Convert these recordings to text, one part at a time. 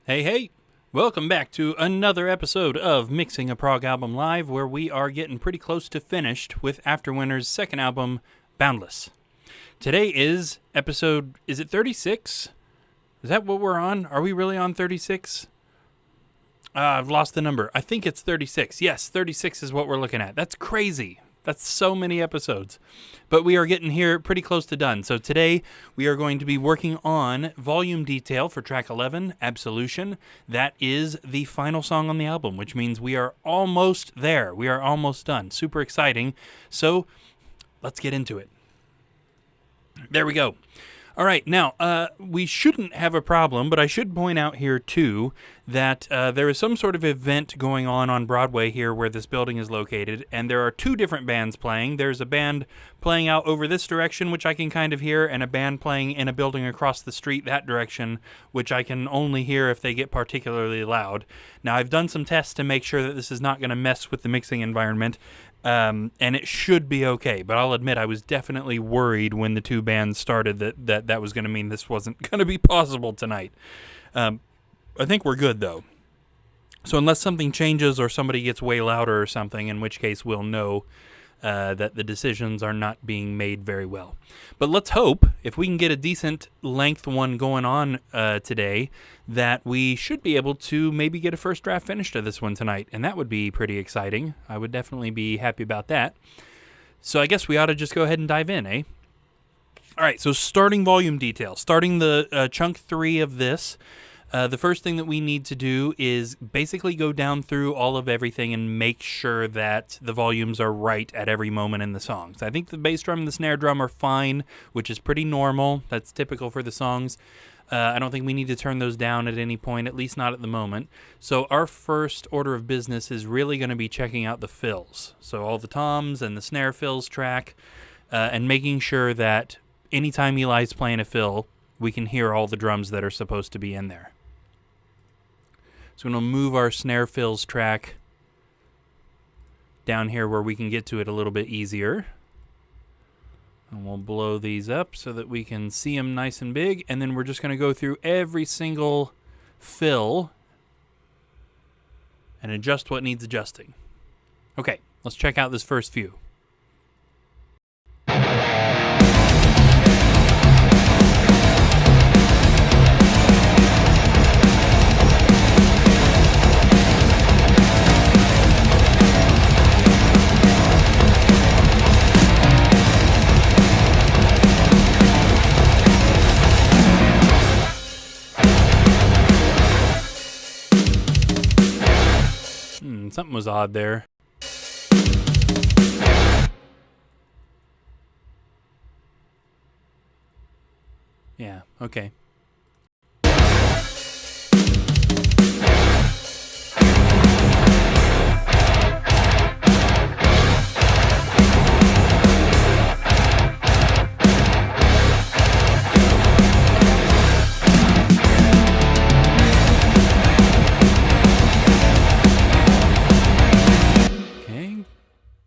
Hey, hey! Welcome back to another episode of Mixing a Prog Album Live, where we are getting pretty close to finished with Afterwinter's second album, Boundless. Today is episode, is it 36? Is that what we're on? Are we really on 36? I've lost the number. I think it's 36. Yes, 36 is what we're looking at. That's crazy. That's so many episodes. But we are getting here pretty close to done. So today we are going to be working on volume detail for track 11, Absolution. That is the final song on the album, which means we are almost there. We are almost done. Super exciting. So let's get into it. There we go. All right, now, we shouldn't have a problem, but I should point out here, too, that there is some sort of event going on Broadway here where this building is located, and there are two different bands playing. There's a band playing out over this direction, which I can kind of hear, and a band playing in a building across the street that direction, which I can only hear if they get particularly loud. Now, I've done some tests to make sure that this is not going to mess with the mixing environment, and it should be okay, but I'll admit I was definitely worried when the two bands started that was going to mean this wasn't going to be possible tonight. I think we're good, though. So unless something changes or somebody gets way louder or something, in which case we'll know that the decisions are not being made very well. But let's hope, if we can get a decent length one going on today, that we should be able to maybe get a first draft finish to this one tonight, and that would be pretty exciting. I would definitely be happy about that. So I guess we ought to just go ahead and dive in, eh? All right, so starting volume detail, starting the chunk 3 of this. The first thing that we need to do is basically go down through all of everything and make sure that the volumes are right at every moment in the songs. I think the bass drum and the snare drum are fine, which is pretty normal. That's typical for the songs. I don't think we need to turn those down at any point, at least not at the moment. So our first order of business is really going to be checking out the fills. So all the toms and the snare fills track, and making sure that anytime Eli's playing a fill, we can hear all the drums that are supposed to be in there. So I'm going to move our snare fills track down here where we can get to it a little bit easier. And we'll blow these up so that we can see them nice and big. And then we're just going to go through every single fill and adjust what needs adjusting. Okay, let's check out this first few. Something was odd there. Yeah, okay.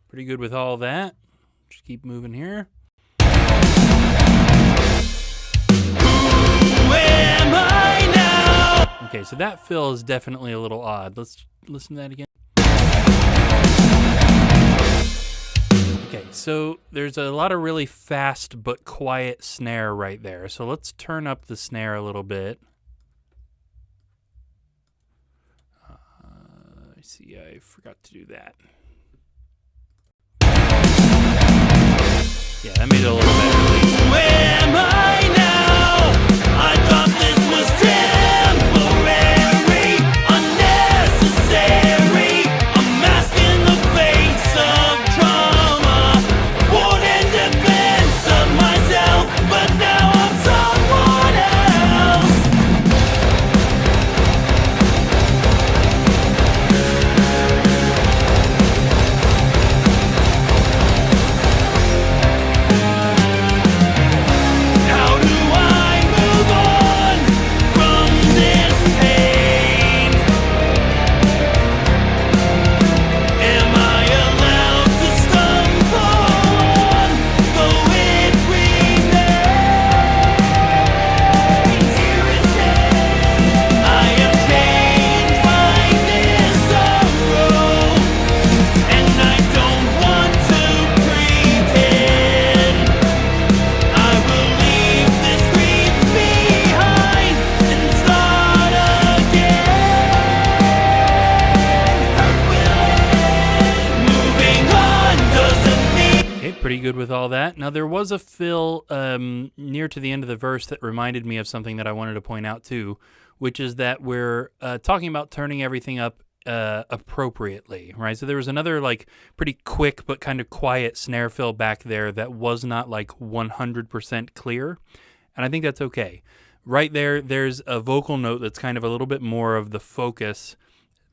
Pretty good with all that. Just keep moving here. Who am I now? Okay, so that fill is definitely a little odd. Let's listen to that again. Okay, so there's a lot of really fast but quiet snare right there. So let's turn up the snare a little bit. I see, I forgot to do that. Yeah, that made it a little better. Where am I now? I thought this was temporary, unnecessary. I'm masking the face of trauma, born in defense of myself, but now I'm someone else. good with all that. Now, there was a fill near to the end of the verse that reminded me of something that I wanted to point out too, which is that we're talking about turning everything up appropriately, right? So there was another like pretty quick but kind of quiet snare fill back there that was not like 100% clear, and I think that's okay. Right there, there's a vocal note that's kind of a little bit more of the focus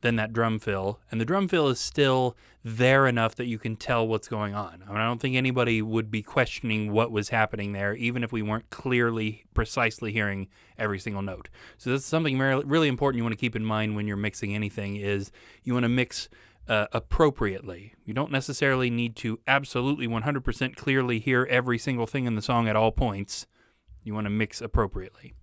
than that drum fill, and the drum fill is still there enough that you can tell what's going on. I mean, I don't think anybody would be questioning what was happening there, even if we weren't clearly, precisely hearing every single note. So that's something really important you want to keep in mind when you're mixing anything, is you want to mix appropriately. You don't necessarily need to absolutely 100% clearly hear every single thing in the song at all points. You want to mix appropriately.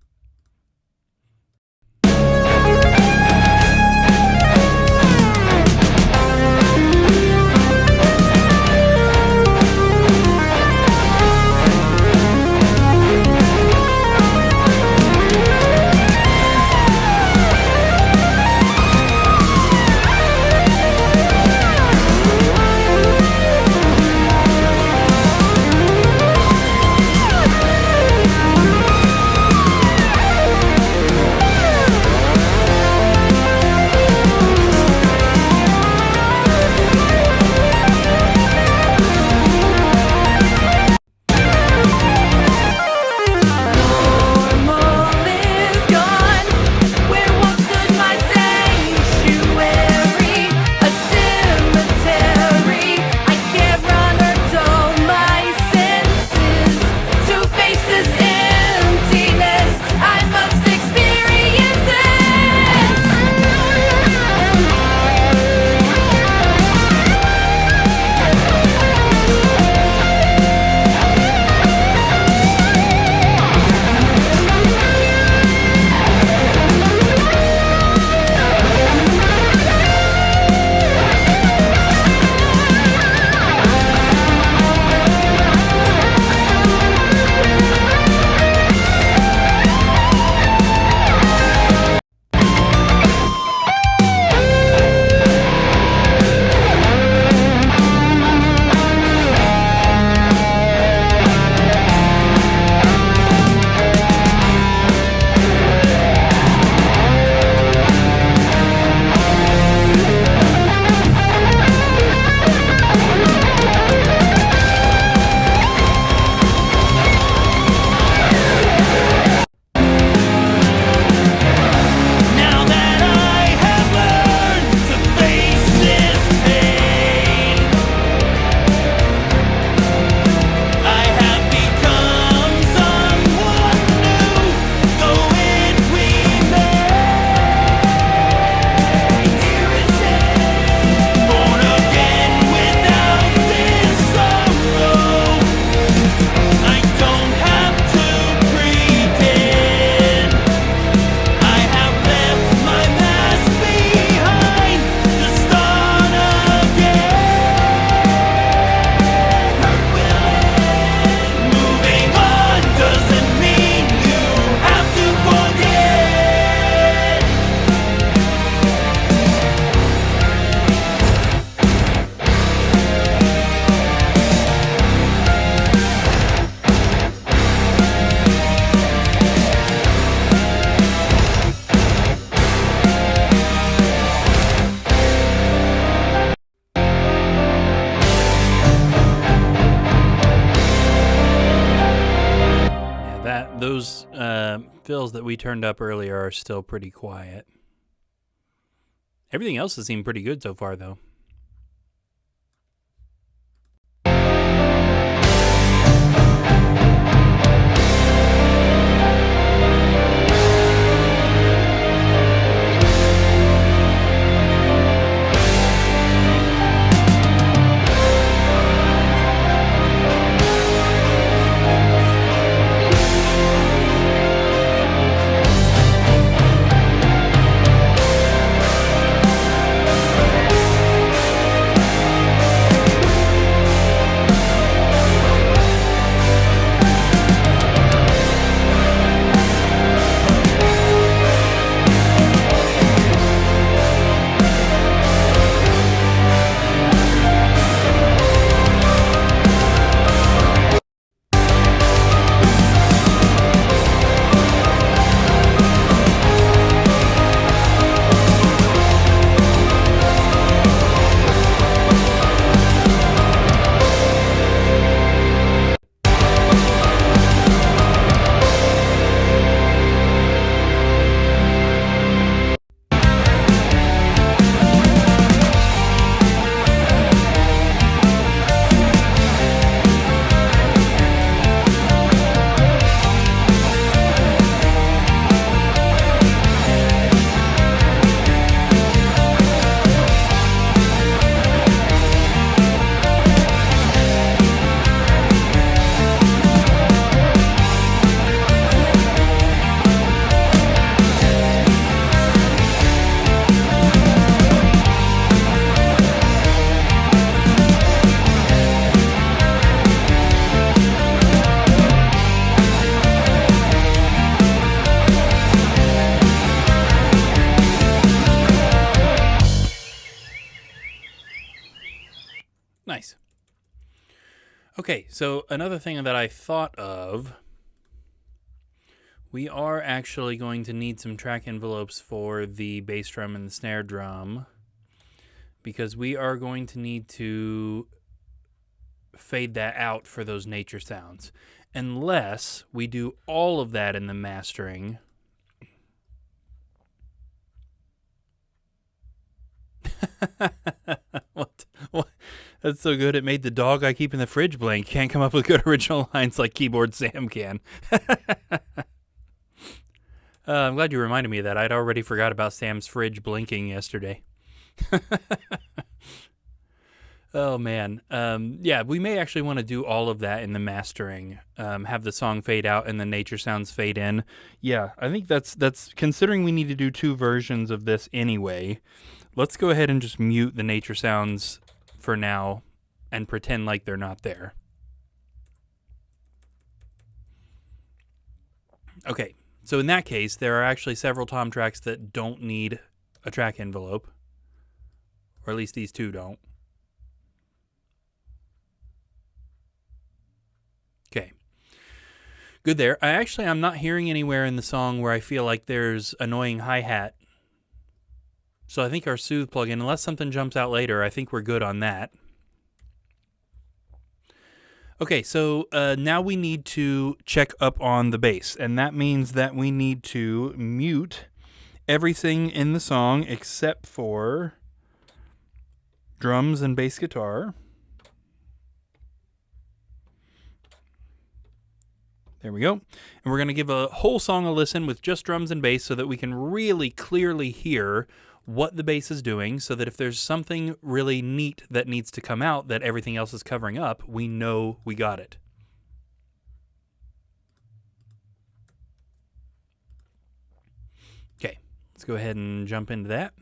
Those fills that we turned up earlier are still pretty quiet. Everything else has seemed pretty good so far, though. Nice. Okay, so another thing that I thought of, we are actually going to need some track envelopes for the bass drum and the snare drum, because we are going to need to fade that out for those nature sounds. Unless we do all of that in the mastering. What? That's so good. It made the dog I keep in the fridge blank. Can't come up with good original lines like Keyboard Sam can. I'm glad you reminded me of that. I'd already forgot about Sam's fridge blinking yesterday. Oh, man. Yeah, we may actually want to do all of that in the mastering. Have the song fade out and the nature sounds fade in. Yeah, I think that's considering we need to do 2 versions of this anyway. Let's go ahead and just mute the nature sounds for now and pretend like they're not there. Okay, so in that case, there are actually several tom tracks that don't need a track envelope. Or at least these 2 don't. Okay. Good there. I'm not hearing anywhere in the song where I feel like there's annoying hi-hat. So I think our Soothe plugin, unless something jumps out later, I think we're good on that. Okay, so now we need to check up on the bass, and that means that we need to mute everything in the song except for drums and bass guitar. There we go. And we're going to give a whole song a listen with just drums and bass so that we can really clearly hear what the bass is doing, so that if there's something really neat that needs to come out that everything else is covering up, we know we got it. Okay, let's go ahead and jump into that.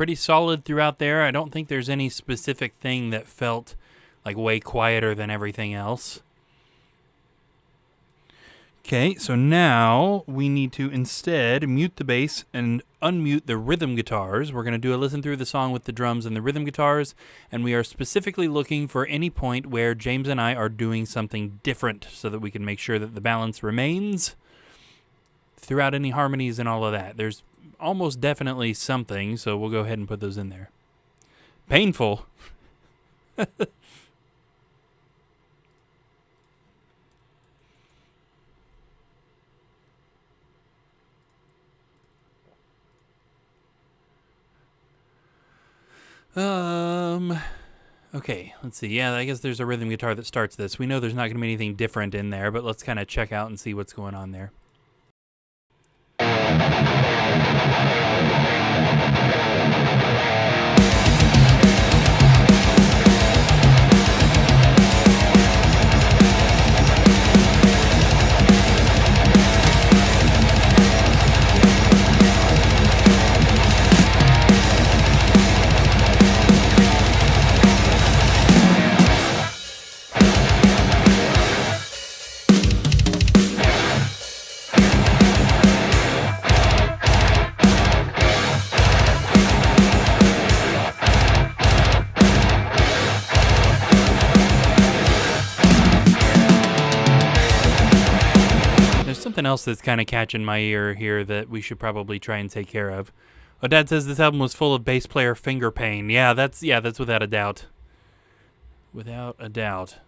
pretty solid throughout there. I don't think there's any specific thing that felt like way quieter than everything else. Okay, so now we need to instead mute the bass and unmute the rhythm guitars. We're going to do a listen through the song with the drums and the rhythm guitars, and we are specifically looking for any point where James and I are doing something different so that we can make sure that the balance remains throughout any harmonies and all of that. There's almost definitely something, so we'll go ahead and put those in there. Painful. Okay, let's see. Yeah, I guess there's a rhythm guitar that starts this. We know there's not going to be anything different in there, but let's kind of check out and see what's going on there. Something else that's kind of catching my ear here that we should probably try and take care of. Oh, Dad says this album was full of bass player finger pain. Yeah, that's without a doubt. Without a doubt.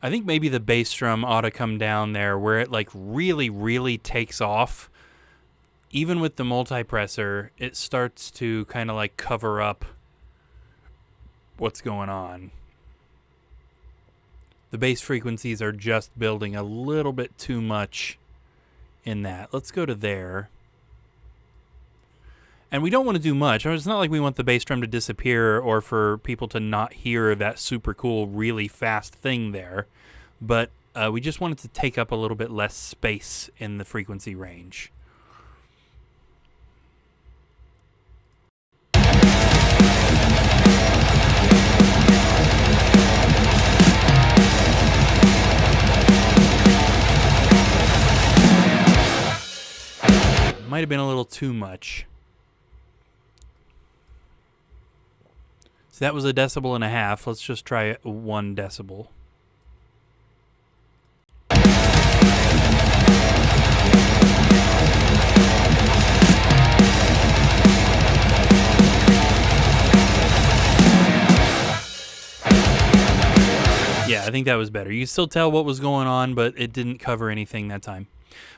I think maybe the bass drum ought to come down there where it like really, really takes off. Even with the multipressor, it starts to kind of like cover up what's going on. The bass frequencies are just building a little bit too much in that. Let's go to there. And we don't want to do much. It's not like we want the bass drum to disappear or for people to not hear that super cool, really fast thing there. But we just want it to take up a little bit less space in the frequency range. Might have been a little too much. So that was 1.5 decibels. Let's just try 1 decibel. Yeah, I think that was better. You still tell what was going on, but it didn't cover anything that time.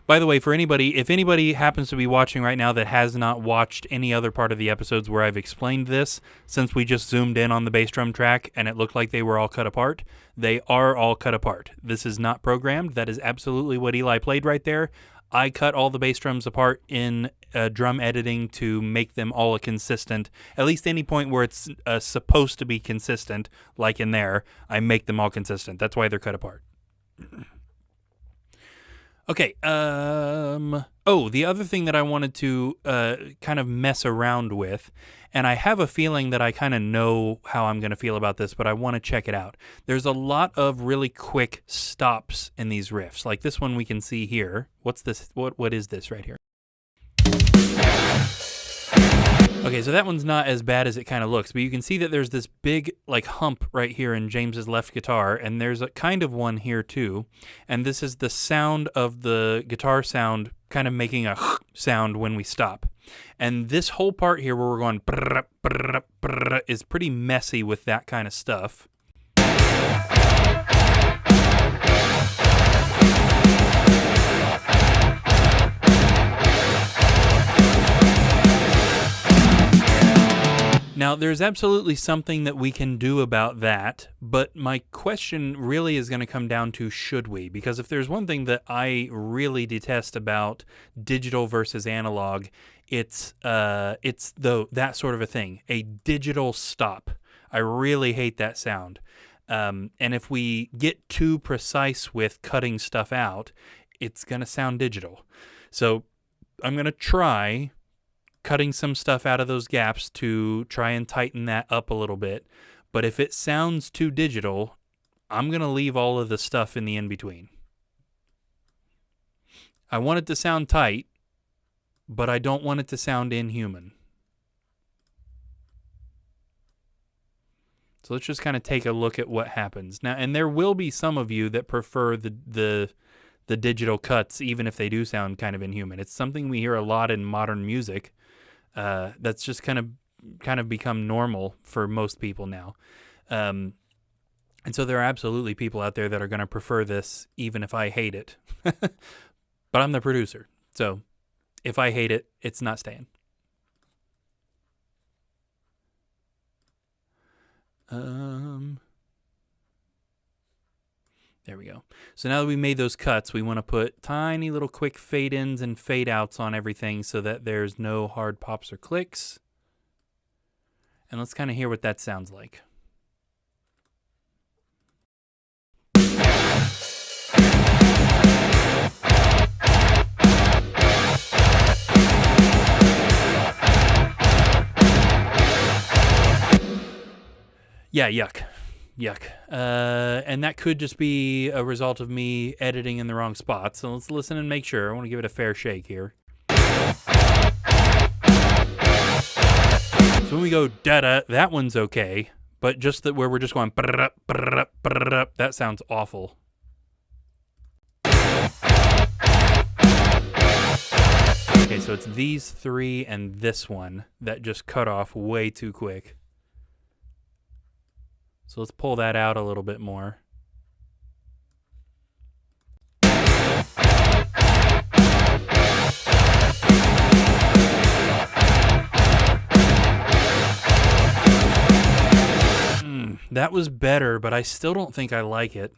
By the way, for anybody, if anybody happens to be watching right now that has not watched any other part of the episodes where I've explained this, since we just zoomed in on the bass drum track and it looked like they were all cut apart, they are all cut apart. This is not programmed. That is absolutely what Eli played right there. I cut all the bass drums apart in drum editing to make them all consistent. At least any point where it's supposed to be consistent, like in there, I make them all consistent. That's why they're cut apart. Okay, oh, the other thing that I wanted to kind of mess around with, and I have a feeling that I kind of know how I'm going to feel about this, but I want to check it out. There's a lot of really quick stops in these riffs. Like this one we can see here. What's this? What is this right here? Okay, so that one's not as bad as it kind of looks, but you can see that there's this big like hump right here in James's left guitar, and there's a kind of one here too. And this is the sound of the guitar sound kind of making a sound when we stop. And this whole part here where we're going brrr, brrr, brrr, is pretty messy with that kind of stuff. Now, there's absolutely something that we can do about that, but my question really is going to come down to should we? Because if there's one thing that I really detest about digital versus analog, it's that sort of a thing, a digital stop. I really hate that sound. And if we get too precise with cutting stuff out, it's going to sound digital. So I'm going to try cutting some stuff out of those gaps to try and tighten that up a little bit. But if it sounds too digital, I'm going to leave all of the stuff in the in-between. I want it to sound tight, but I don't want it to sound inhuman. So let's just kind of take a look at what happens. Now, and there will be some of you that prefer the digital cuts, even if they do sound kind of inhuman. It's something we hear a lot in modern music. That's just kind of become normal for most people now. And so there are absolutely people out there that are going to prefer this, even if I hate it. But I'm the producer, so if I hate it, it's not staying. There we go. So now that we made those cuts, we want to put tiny little quick fade-ins and fade-outs on everything so that there's no hard pops or clicks. And let's kind of hear what that sounds like. Yeah, yuck. And that could just be a result of me editing in the wrong spot. So let's listen and make sure. I want to give it a fair shake here. So when we go da-da, that one's okay. But just that where we're just going that sounds awful. Okay, so it's these three and this one that just cut off way too quick. So let's pull that out a little bit more. That was better, but I still don't think I like it.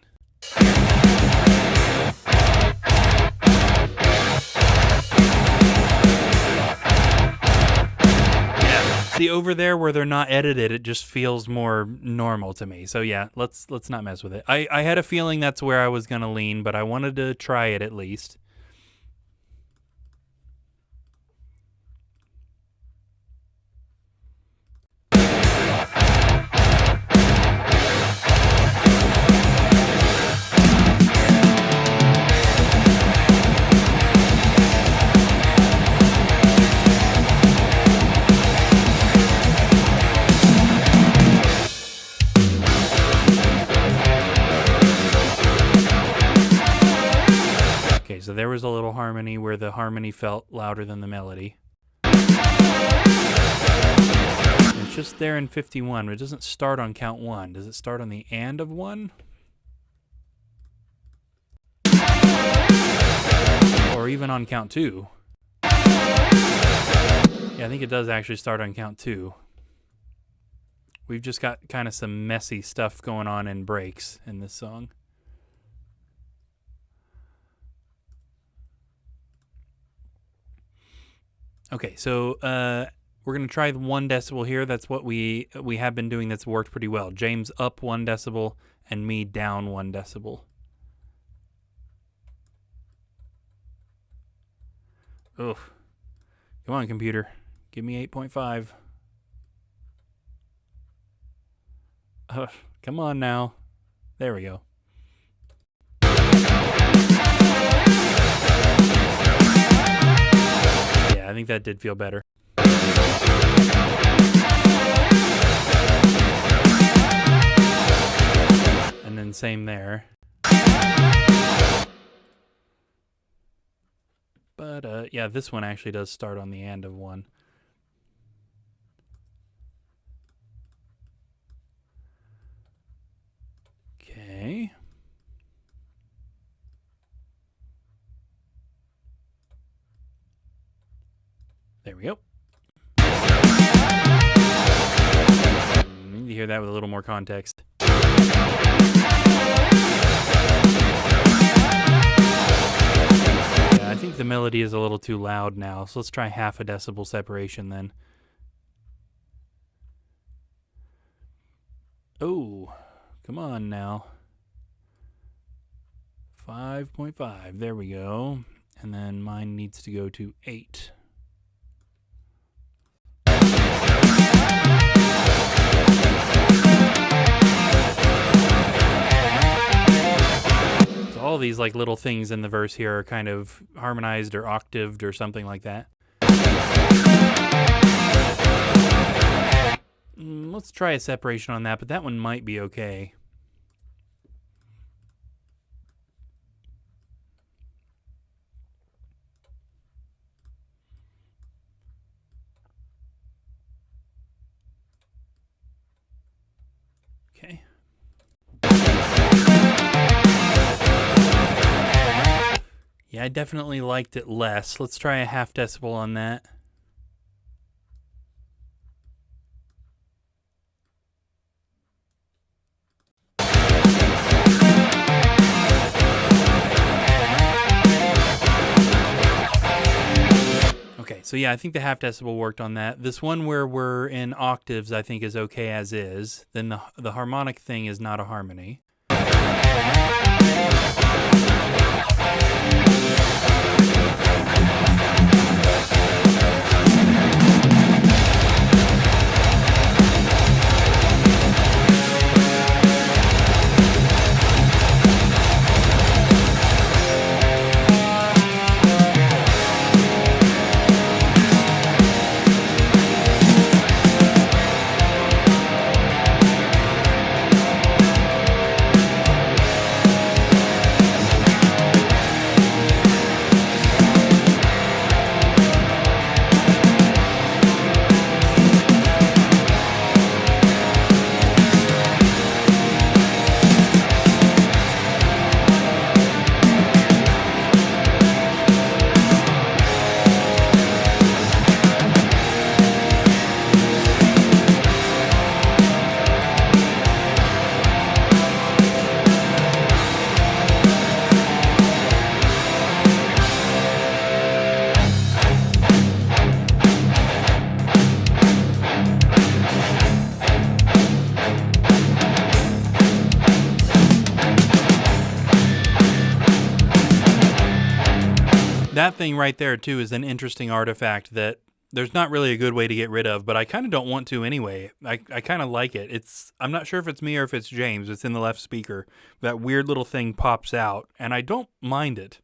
See, over there where they're not edited, it just feels more normal to me. So yeah, let's not mess with it. I had a feeling that's where I was going to lean, but I wanted to try it at least. So there was a little harmony where the harmony felt louder than the melody. It's just there in 51, but it doesn't start on count 1. Does it start on the and of 1? Or even on count 2? Yeah, I think it does actually start on count 2. We've just got kind of some messy stuff going on in breaks in this song. Okay, so we're going to try the 1 decibel here. That's what we have been doing that's worked pretty well. James up 1 decibel and me down 1 decibel. Ugh. Come on, computer. Give me 8.5. Come on now. There we go. I think that did feel better. And then same there. But yeah, this one actually does start on the and of 1. Okay. There we go. Need to hear that with a little more context. Yeah, I think the melody is a little too loud now, so let's try half a decibel separation then. Oh, come on now. 5.5, there we go. And then mine needs to go to 8. all these like little things in the verse here are kind of harmonized or octaved or something like that. Let's try a separation on that, but that one might be okay. Okay. Yeah, I definitely liked it less. Let's try a half decibel on that. Okay, so yeah, I think the half decibel worked on that. This one where we're in octaves, I think, is okay as is. Then the harmonic thing is not a harmony. That thing right there, too, is an interesting artifact that there's not really a good way to get rid of, but I kind of don't want to anyway. I kind of like it. I'm not sure if it's me or if it's James. It's in the left speaker. That weird little thing pops out, and I don't mind it.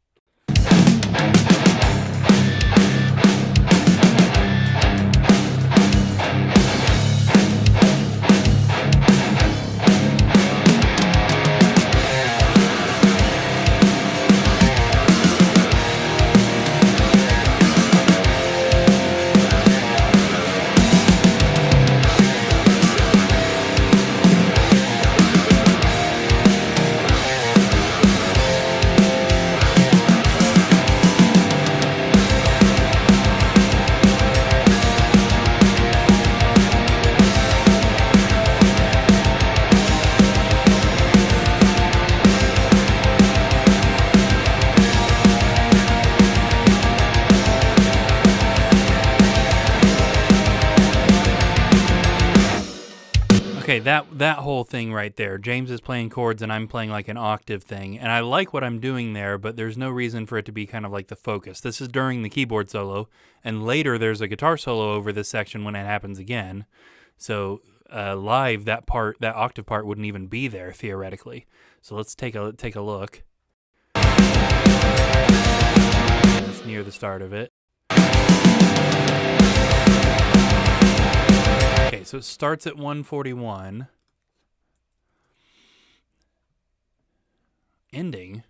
Okay, that whole thing right there. James is playing chords and I'm playing like an octave thing. And I like what I'm doing there, but there's no reason for it to be kind of like the focus. This is during the keyboard solo, and later there's a guitar solo over this section when it happens again. So live, that octave part wouldn't even be there theoretically. So let's take a look. That's near the start of it. Okay, so it starts at 141. Ending.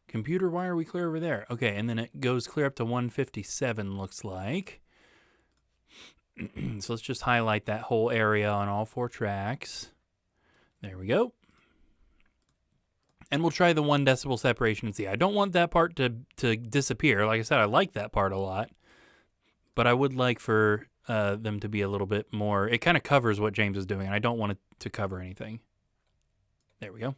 Computer, why are we clear over there? Okay, and then it goes clear up to 157, looks like. So let's just highlight that whole area on all 4 tracks. There we go. And we'll try the 1 decibel separation and see. I don't want that part to disappear. Like I said, I like that part a lot. But I would like for them to be a little bit more. It kind of covers what James is doing, and I don't want it to cover anything. There we go.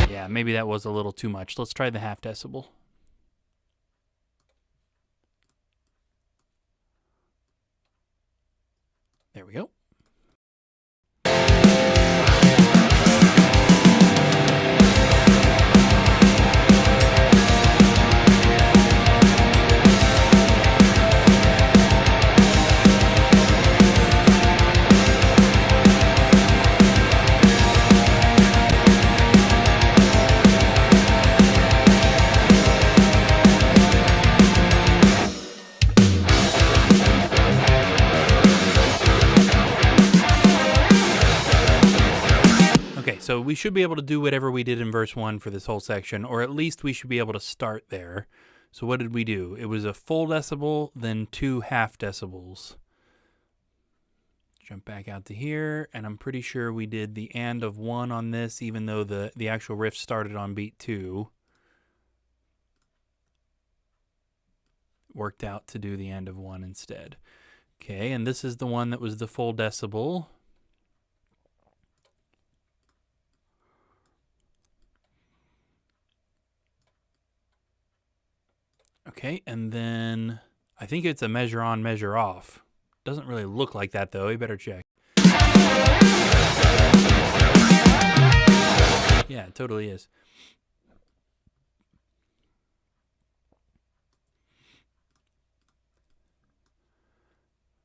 Yeah, maybe that was a little too much. Let's try the half decibel. There we go. so we should be able to do whatever we did in verse 1 for this whole section, or at least we should be able to start there. So what did we do? It was a full decibel, then 2 half decibels. Jump back out to here, and I'm pretty sure we did the and of 1 on this, even though the actual riff started on beat 2. Worked out to do the and of 1 instead. Okay, and this is the one that was the full decibel. Okay, and then I think it's a measure on, measure off. Doesn't really look like that, though. You better check. Yeah, it totally is.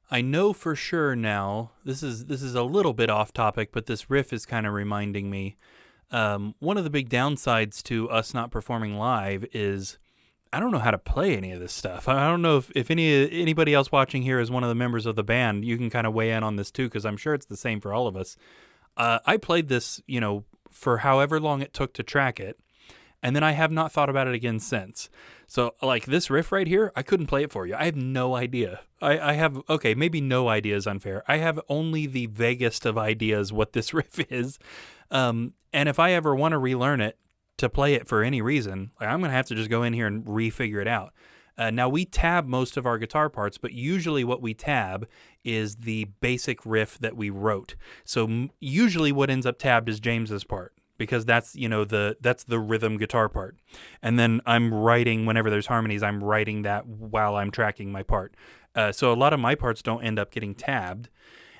I know for sure now, this is a little bit off topic, but this riff is kind of reminding me. One of the big downsides to us not performing live is I don't know how to play any of this stuff. I don't know if anybody else watching here is one of the members of the band. You can kind of weigh in on this too, because I'm sure it's the same for all of us. I played this, for however long it took to track it, and then I have not thought about it again since. So, like this riff right here, I couldn't play it for you. I have no idea. I have, okay, maybe no idea is unfair. I have only the vaguest of ideas what this riff is. And if I ever want to relearn it, to play it for any reason, I'm going to have to just go in here and refigure it out. Now, we tab most of our guitar parts, but usually what we tab is the basic riff that we wrote. So usually what ends up tabbed is James's part, because that's, that's the rhythm guitar part. And then I'm writing, whenever there's harmonies, I'm writing that while I'm tracking my part. So a lot of my parts don't end up getting tabbed.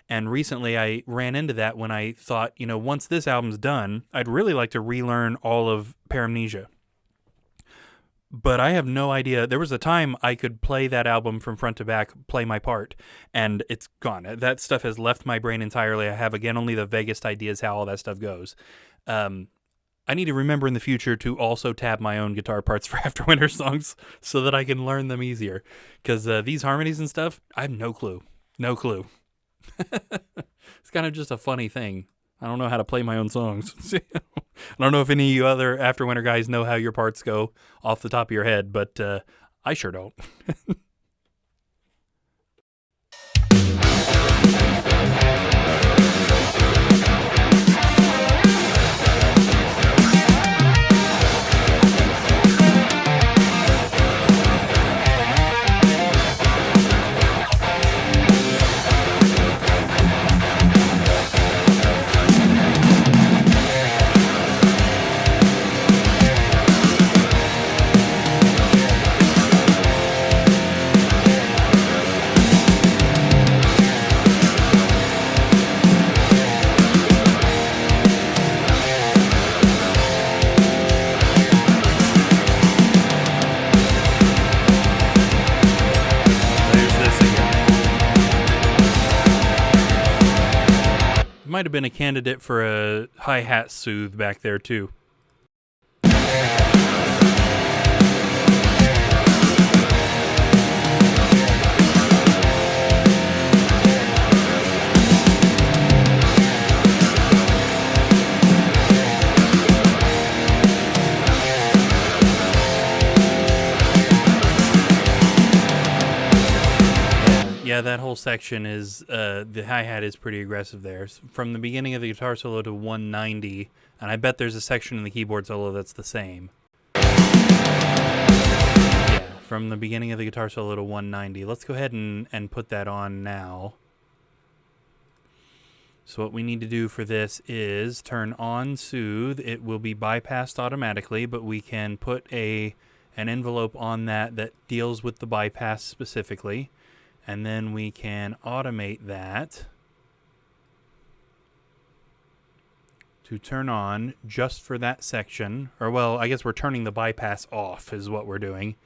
And recently I ran into that when I thought, once this album's done, I'd really like to relearn all of Paramnesia. But I have no idea. There was a time I could play that album from front to back, play my part, and it's gone. That stuff has left my brain entirely. I have, again, only the vaguest ideas how all that stuff goes. I need to remember in the future to also tab my own guitar parts for AfterWinter songs so that I can learn them easier. Because these harmonies and stuff, I have no clue. No clue. It's kind of just a funny thing. I don't know how to play my own songs. I don't know if any of you other AfterWinter guys know how your parts go off the top of your head, but I sure don't. Might have been a candidate for a hi-hat soothe back there too. Yeah, that whole section is, the hi-hat is pretty aggressive there. From the beginning of the guitar solo to 190, and I bet there's a section in the keyboard solo that's the same. Yeah, from the beginning of the guitar solo to 190. Let's go ahead and put that on now. So what we need to do for this is turn on soothe. It will be bypassed automatically, but we can put an envelope on that deals with the bypass specifically. And then we can automate that to turn on just for that section. Or, well, I guess we're turning the bypass off is what we're doing.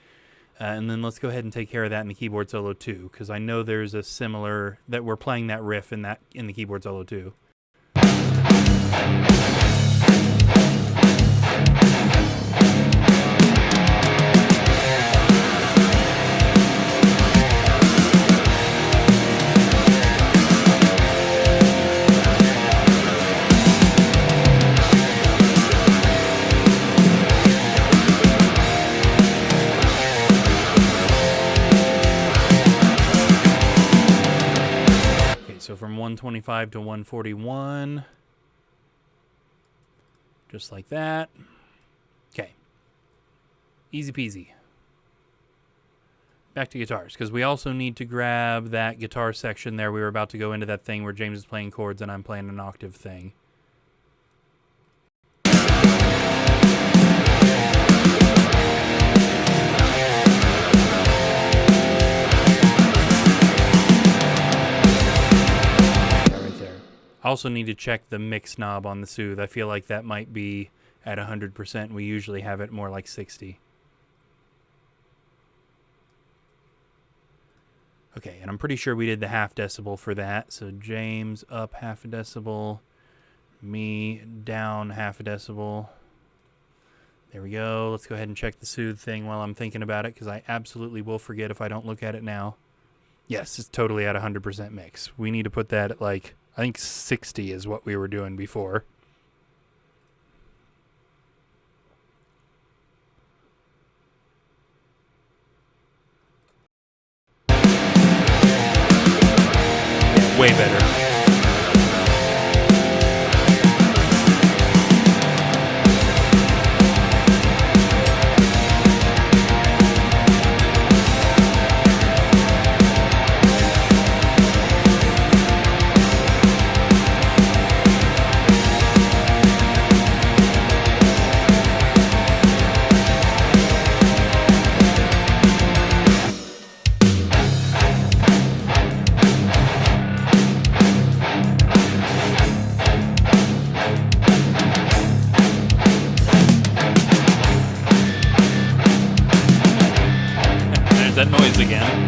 And then let's go ahead and take care of that in the keyboard solo too, because I know there's a similar, that we're playing that riff in the keyboard solo too. so from 125 to 141. Just like that. Okay. Easy peasy. Back to guitars, because we also need to grab that guitar section there. We were about to go into that thing where James is playing chords and I'm playing an octave thing. I also need to check the mix knob on the Soothe. I feel like that might be at 100%. We usually have it more like 60. Okay, and I'm pretty sure we did the half decibel for that. So James up half a decibel, me down half a decibel. There we go. Let's go ahead and check the Soothe thing while I'm thinking about it, because I absolutely will forget if I don't look at it now. Yes, it's totally at 100% mix. We need to put that at like, I think 60 is what we were doing before. Yeah, way better. That noise again.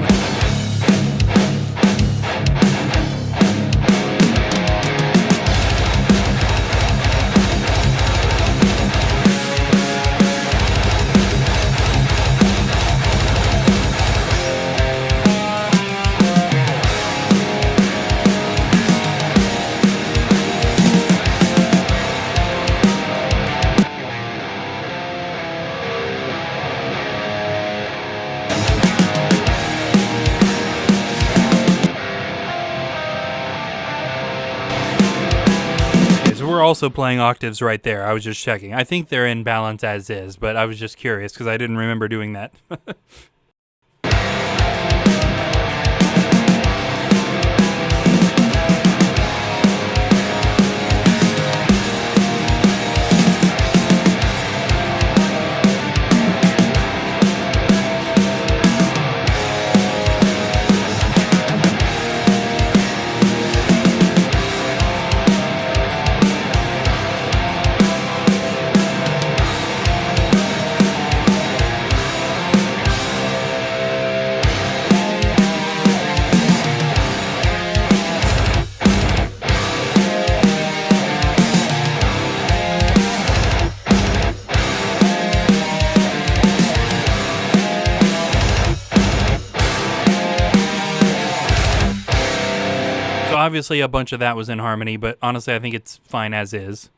We're also playing octaves right there. I was just checking. I think they're in balance as is, but I was just curious because I didn't remember doing that. So obviously a bunch of that was in harmony, but honestly I think it's fine as is.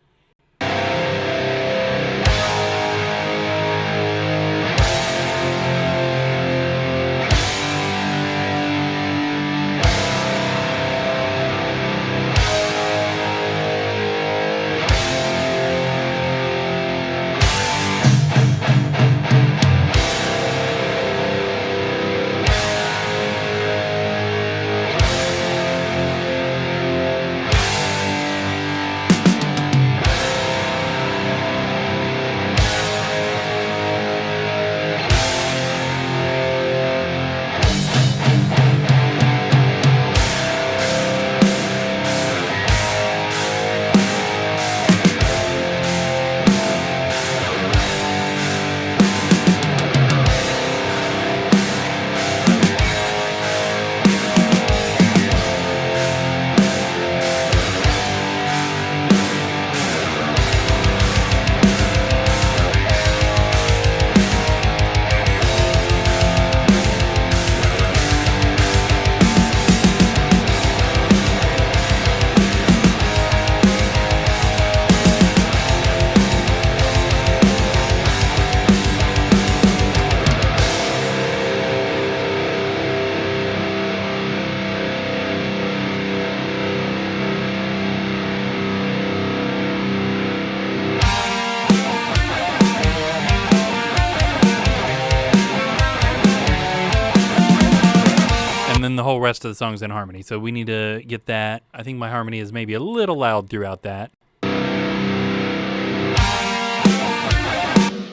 then the whole rest of the song's in harmony. So we need to get that. I think my harmony is maybe a little loud throughout that.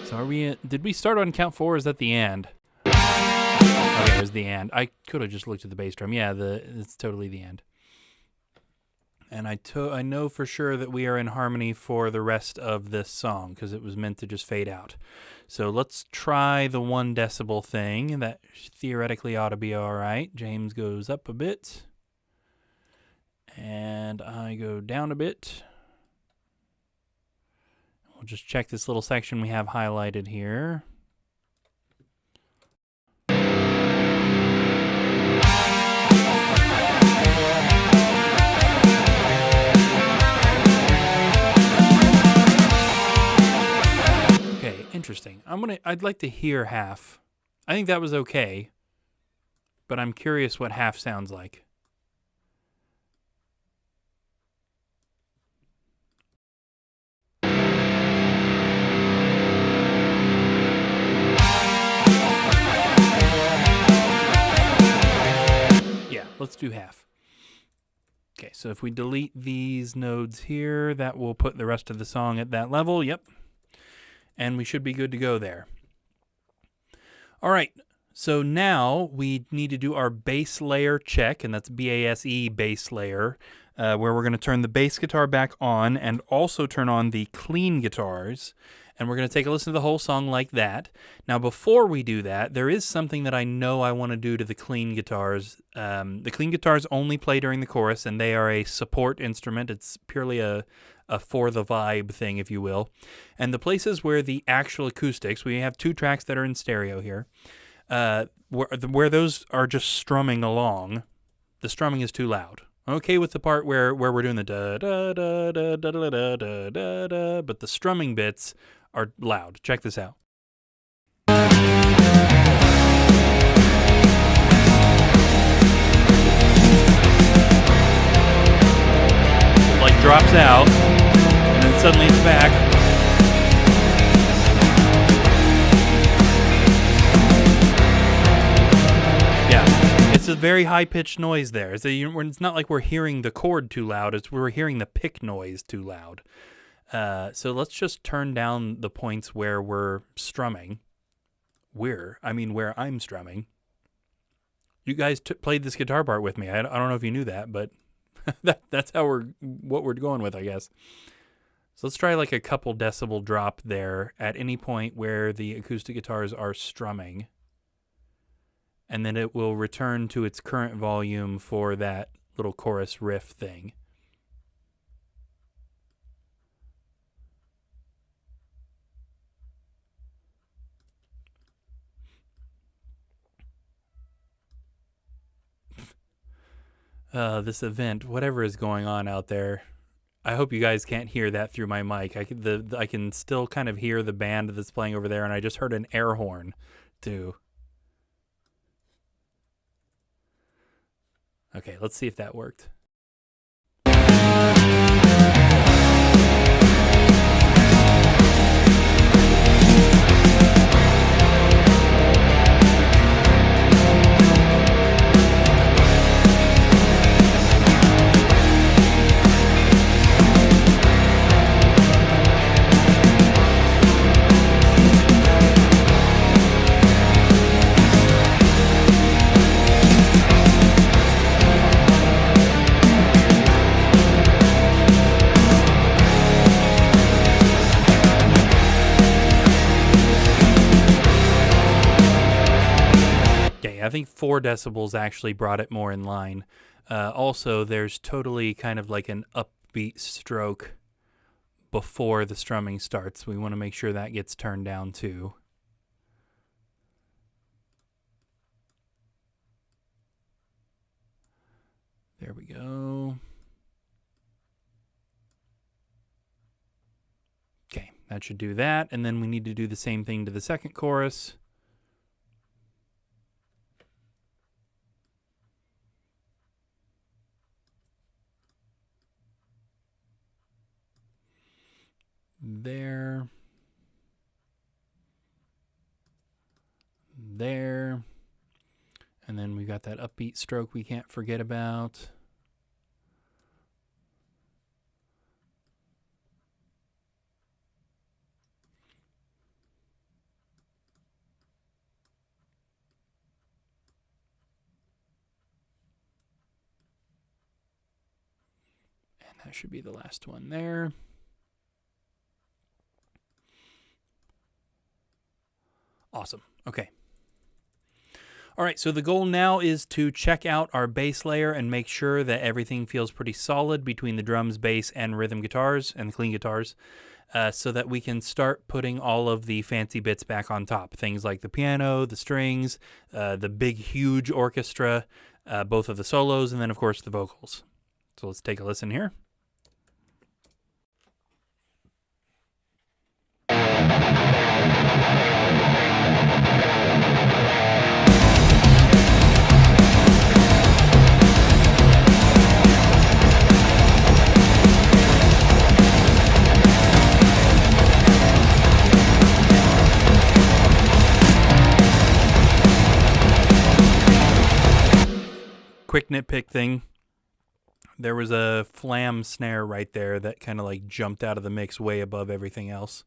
So are we? Did we start on count 4? Or is that the and? Okay, there's the and. I could have just looked at the bass drum. Yeah, it's totally the and. And I know for sure that we are in harmony for the rest of this song because it was meant to just fade out. So let's try the 1 decibel thing. That theoretically ought to be all right. James goes up a bit. And I go down a bit. We'll just check this little section we have highlighted here. Interesting. I'd like to hear half. I think that was okay, but I'm curious what half sounds like. Yeah, let's do half. Okay, so if we delete these nodes here, that will put the rest of the song at that level. Yep. And we should be good to go there. All right, so now we need to do our bass layer check, and that's B-A-S-E, bass layer, where we're going to turn the bass guitar back on and also turn on the clean guitars. And we're going to take a listen to the whole song like that. Now, before we do that, there is something that I know I want to do to the clean guitars. The clean guitars only play during the chorus, and they are a support instrument. It's purely a for the vibe thing, if you will. And the places where the actual acoustics, we have 2 tracks that are in stereo here, where those are just strumming along, the strumming is too loud. I'm okay with the part where we're doing the da da da da da da da da da da, but the strumming bits are loud. Check this out. It like drops out. And then suddenly it's back. Yeah, it's a very high-pitched noise there. It's not like we're hearing the chord too loud. We're hearing the pick noise too loud. So let's just turn down the points where we're strumming. Where I'm strumming. You guys played this guitar part with me. I don't know if you knew that, but that's what we're going with, I guess. So let's try like a couple decibel drop there at any point where the acoustic guitars are strumming. And then it will return to its current volume for that little chorus riff thing. This event, whatever is going on out there, I hope you guys can't hear that through my mic. I can still kind of hear the band that's playing over there, and I just heard an air horn, too. Okay, let's see if that worked. I think 4 decibels actually brought it more in line. Also, there's totally kind of like an upbeat stroke before the strumming starts. We want to make sure that gets turned down too. There we go. Okay, that should do that. And then we need to do the same thing to the second chorus. There. And then we've got that upbeat stroke we can't forget about. And that should be the last one there. Awesome. Okay. All right, so the goal now is to check out our bass layer and make sure that everything feels pretty solid between the drums, bass, and rhythm guitars and the clean guitars, so that we can start putting all of the fancy bits back on top. Things like the piano, the strings, the big, huge orchestra, both of the solos, and then, of course, the vocals. So let's take a listen here. Quick nitpick thing. There was a flam snare right there that kind of like jumped out of the mix way above everything else.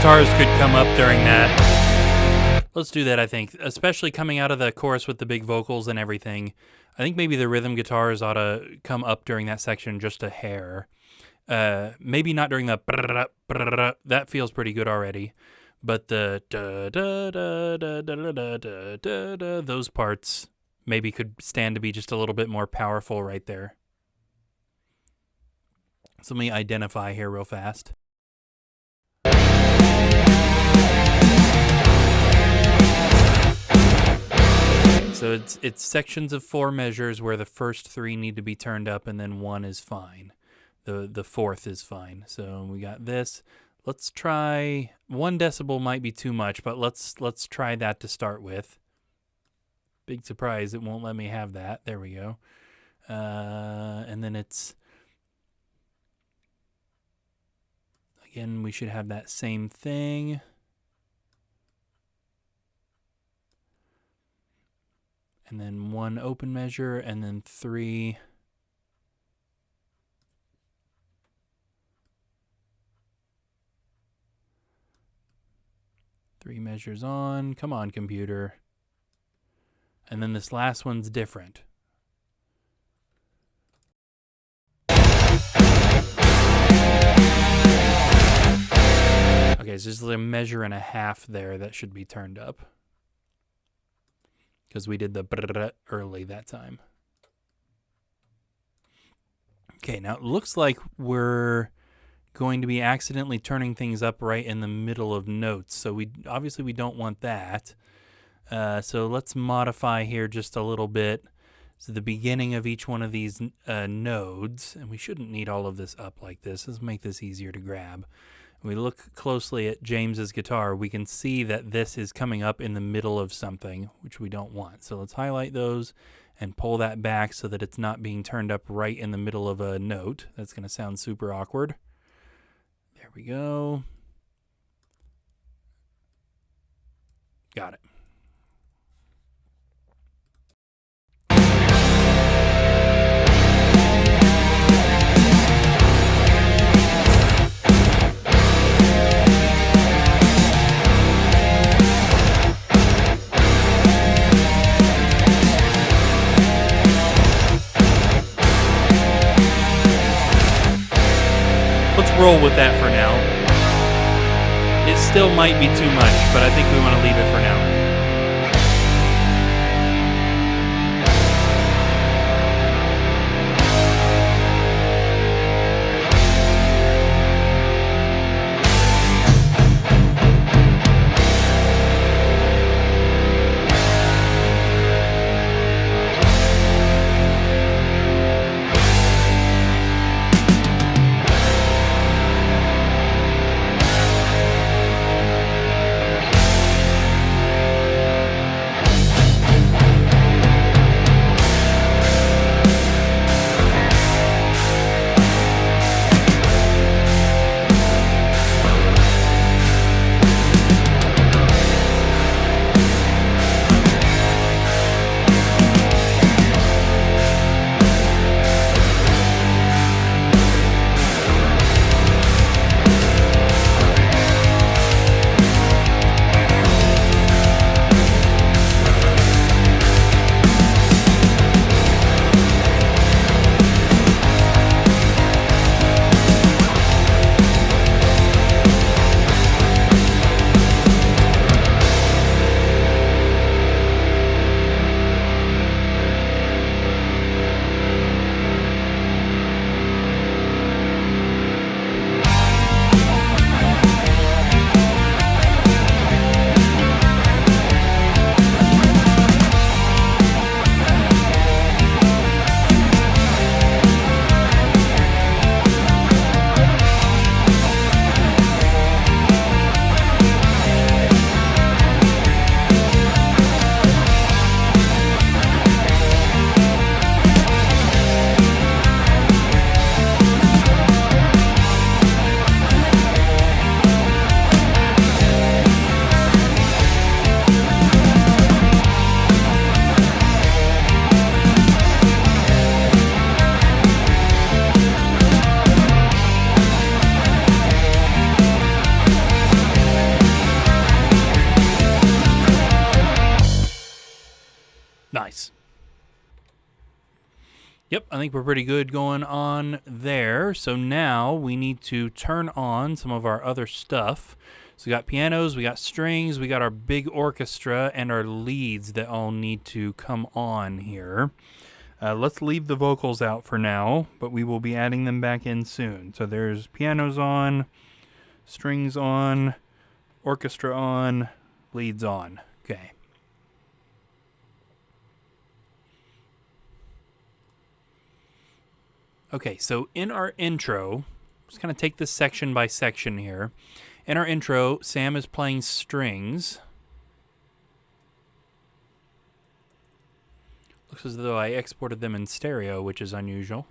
guitars could come up during that. Let's do that, I think. Especially coming out of the chorus with the big vocals and everything. I think maybe the rhythm guitars ought to come up during that section just a hair. Maybe not during the that feels pretty good already. But the those parts maybe could stand to be just a little bit more powerful right there. So let me identify here real fast. So it's sections of 4 measures where the first 3 need to be turned up and then 1 is fine. The fourth is fine. So we got this. Let's try 1 decibel might be too much, but let's try that to start with. Big surprise, it won't let me have that. There we go. And then it's again, we should have that same thing. And then 1 open measure, and then 3. Three measures on. Come on, computer. And then this last one's different. Okay, so there's a measure and a half there that should be turned up. Because we did the brrrr early that time. Okay, now it looks like we're going to be accidentally turning things up right in the middle of notes. So we don't want that. So let's modify here just a little bit. So the beginning of each one of these nodes, and we shouldn't need all of this up like this. Let's make this easier to grab. When we look closely at James's guitar, we can see that this is coming up in the middle of something, which we don't want. So let's highlight those and pull that back so that it's not being turned up right in the middle of a note. That's going to sound super awkward. There we go. Got it. Roll with that for now. It still might be too much, but I think we want to leave it for now. Nice. Yep, I think we're pretty good going on there. So now we need to turn on some of our other stuff. So we got pianos, we got strings, we got our big orchestra, and our leads that all need to come on here. Let's leave the vocals out for now, but we will be adding them back in soon. So there's pianos on, strings on, orchestra on, leads on. Okay. Okay, so in our intro, just kind of take this section by section here. In our intro, Sam is playing strings. Looks as though I exported them in stereo, which is unusual.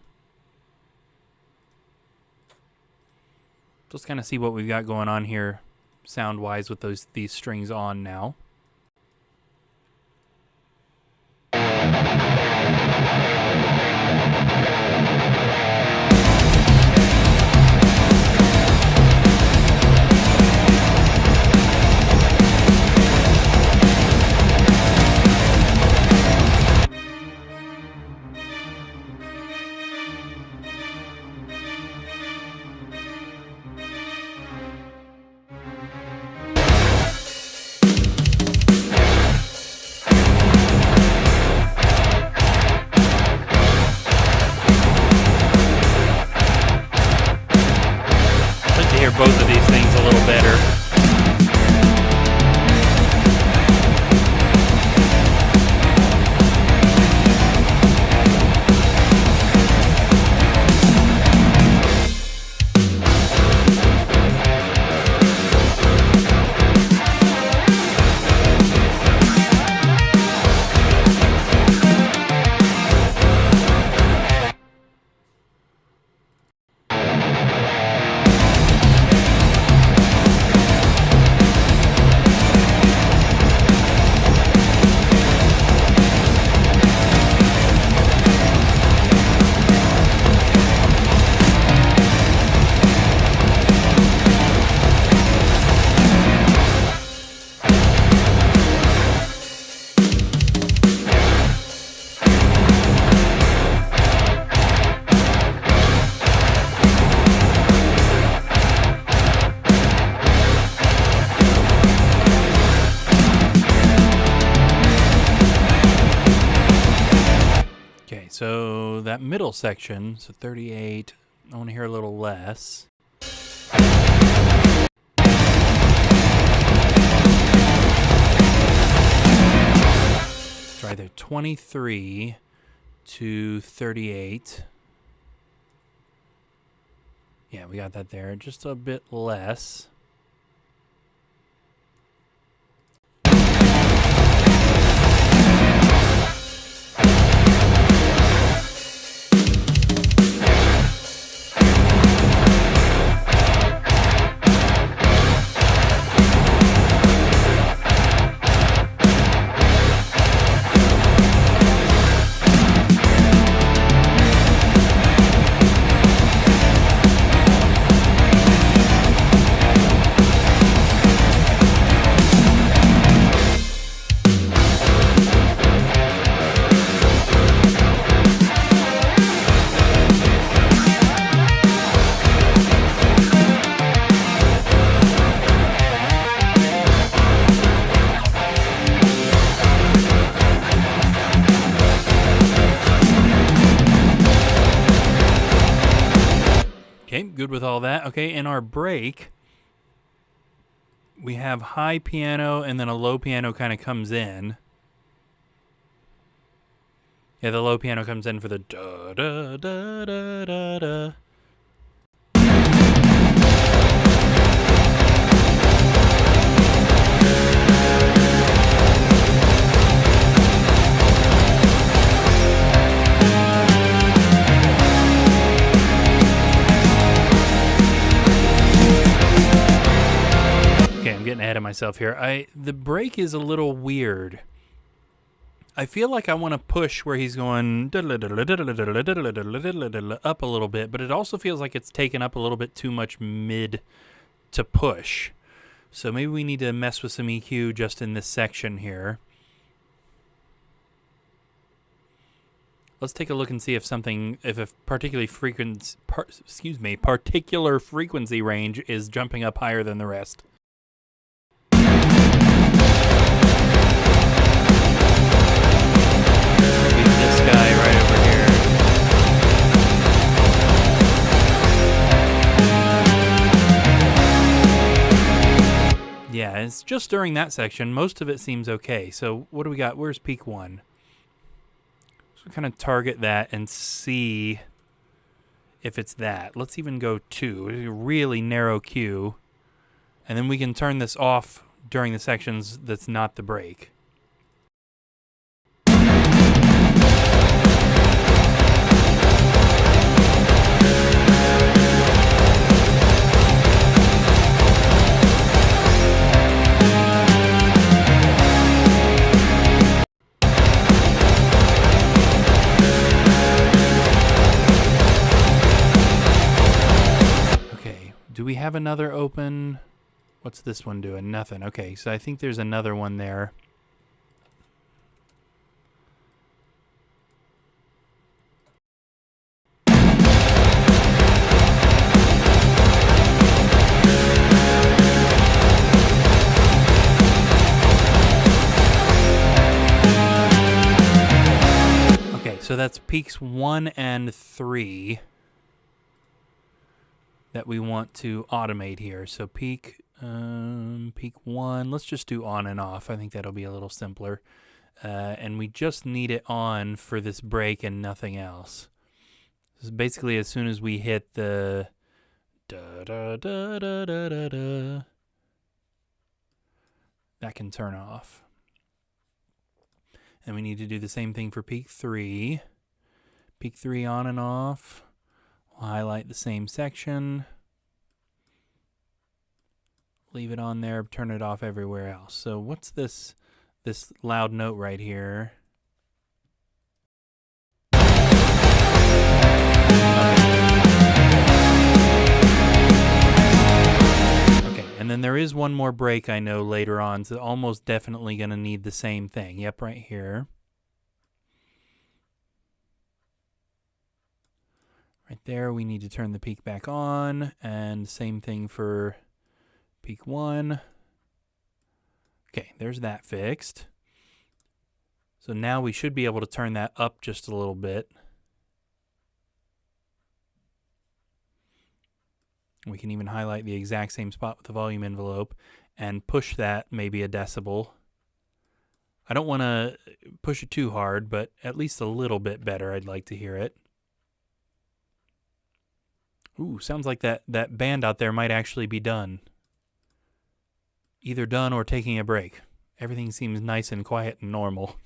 Let's kind of see what we've got going on here sound-wise with these strings on now. Both of these things a little better. So that middle section, so 38, I want to hear a little less. Try there, 23 to 38. Yeah, we got that there, just a bit less. Okay, good with all that. Okay, in our break, we have high piano and then a low piano kind of comes in. Yeah, the low piano comes in for the da da da da da da. Getting ahead of myself here. The break is a little weird. I feel like I want to push where he's going up a little bit, but it also feels like it's taken up a little bit too much mid to push. So maybe we need to mess with some EQ just in this section here. let's take a look and see if a particular frequency range is jumping up higher than the rest. This guy right over here. Yeah, it's just during that section. Most of it seems okay. So what do we got? Where's peak 1? So kind of target that and see if it's that. Let's even go 2. It's a really narrow queue. And then we can turn this off during the sections that's not the break. Do we have another open? What's this one doing? Nothing. Okay, so I think there's another one there. Okay, so that's peaks 1 and 3. That we want to automate here. So peak 1, let's just do on and off. I think that'll be a little simpler. And we just need it on for this break and nothing else. So basically as soon as we hit the da-da-da-da-da-da-da, that can turn off. And we need to do the same thing for peak 3. Peak 3 on and off. We'll highlight the same section, leave it on there, turn it off everywhere else. So what's this loud note right here? Okay, and then there is one more break I know later on, so almost definitely going to need the same thing. Yep, right here. Right there, we need to turn the peak back on, and same thing for peak 1. Okay, there's that fixed. So now we should be able to turn that up just a little bit. We can even highlight the exact same spot with the volume envelope and push that maybe a decibel. I don't want to push it too hard, but at least a little bit better. I'd like to hear it. Ooh, sounds like that band out there might actually be done. Either done or taking a break. Everything seems nice and quiet and normal.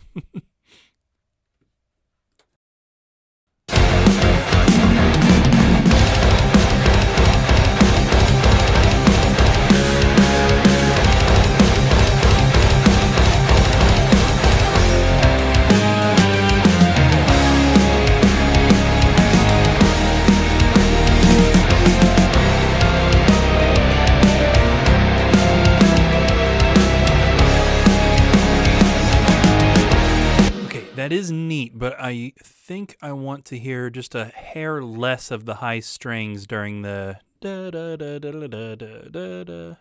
That is neat, but I think I want to hear just a hair less of the high strings during the da da da da da da da da.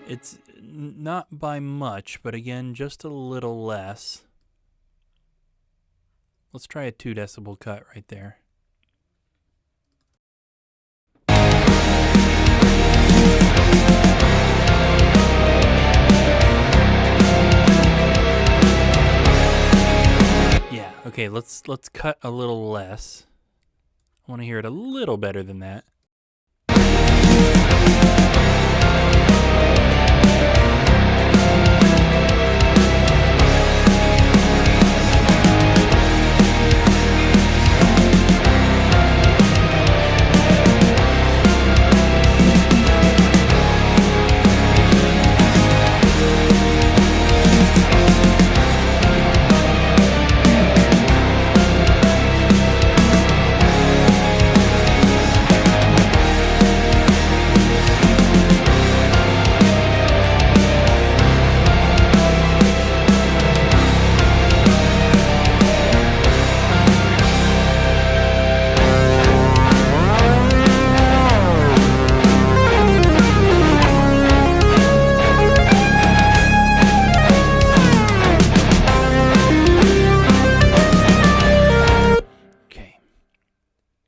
It's not by much, but again, just a little less. Let's try a 2 decibel cut right there. Yeah, okay, let's cut a little less. I want to hear it a little better than that.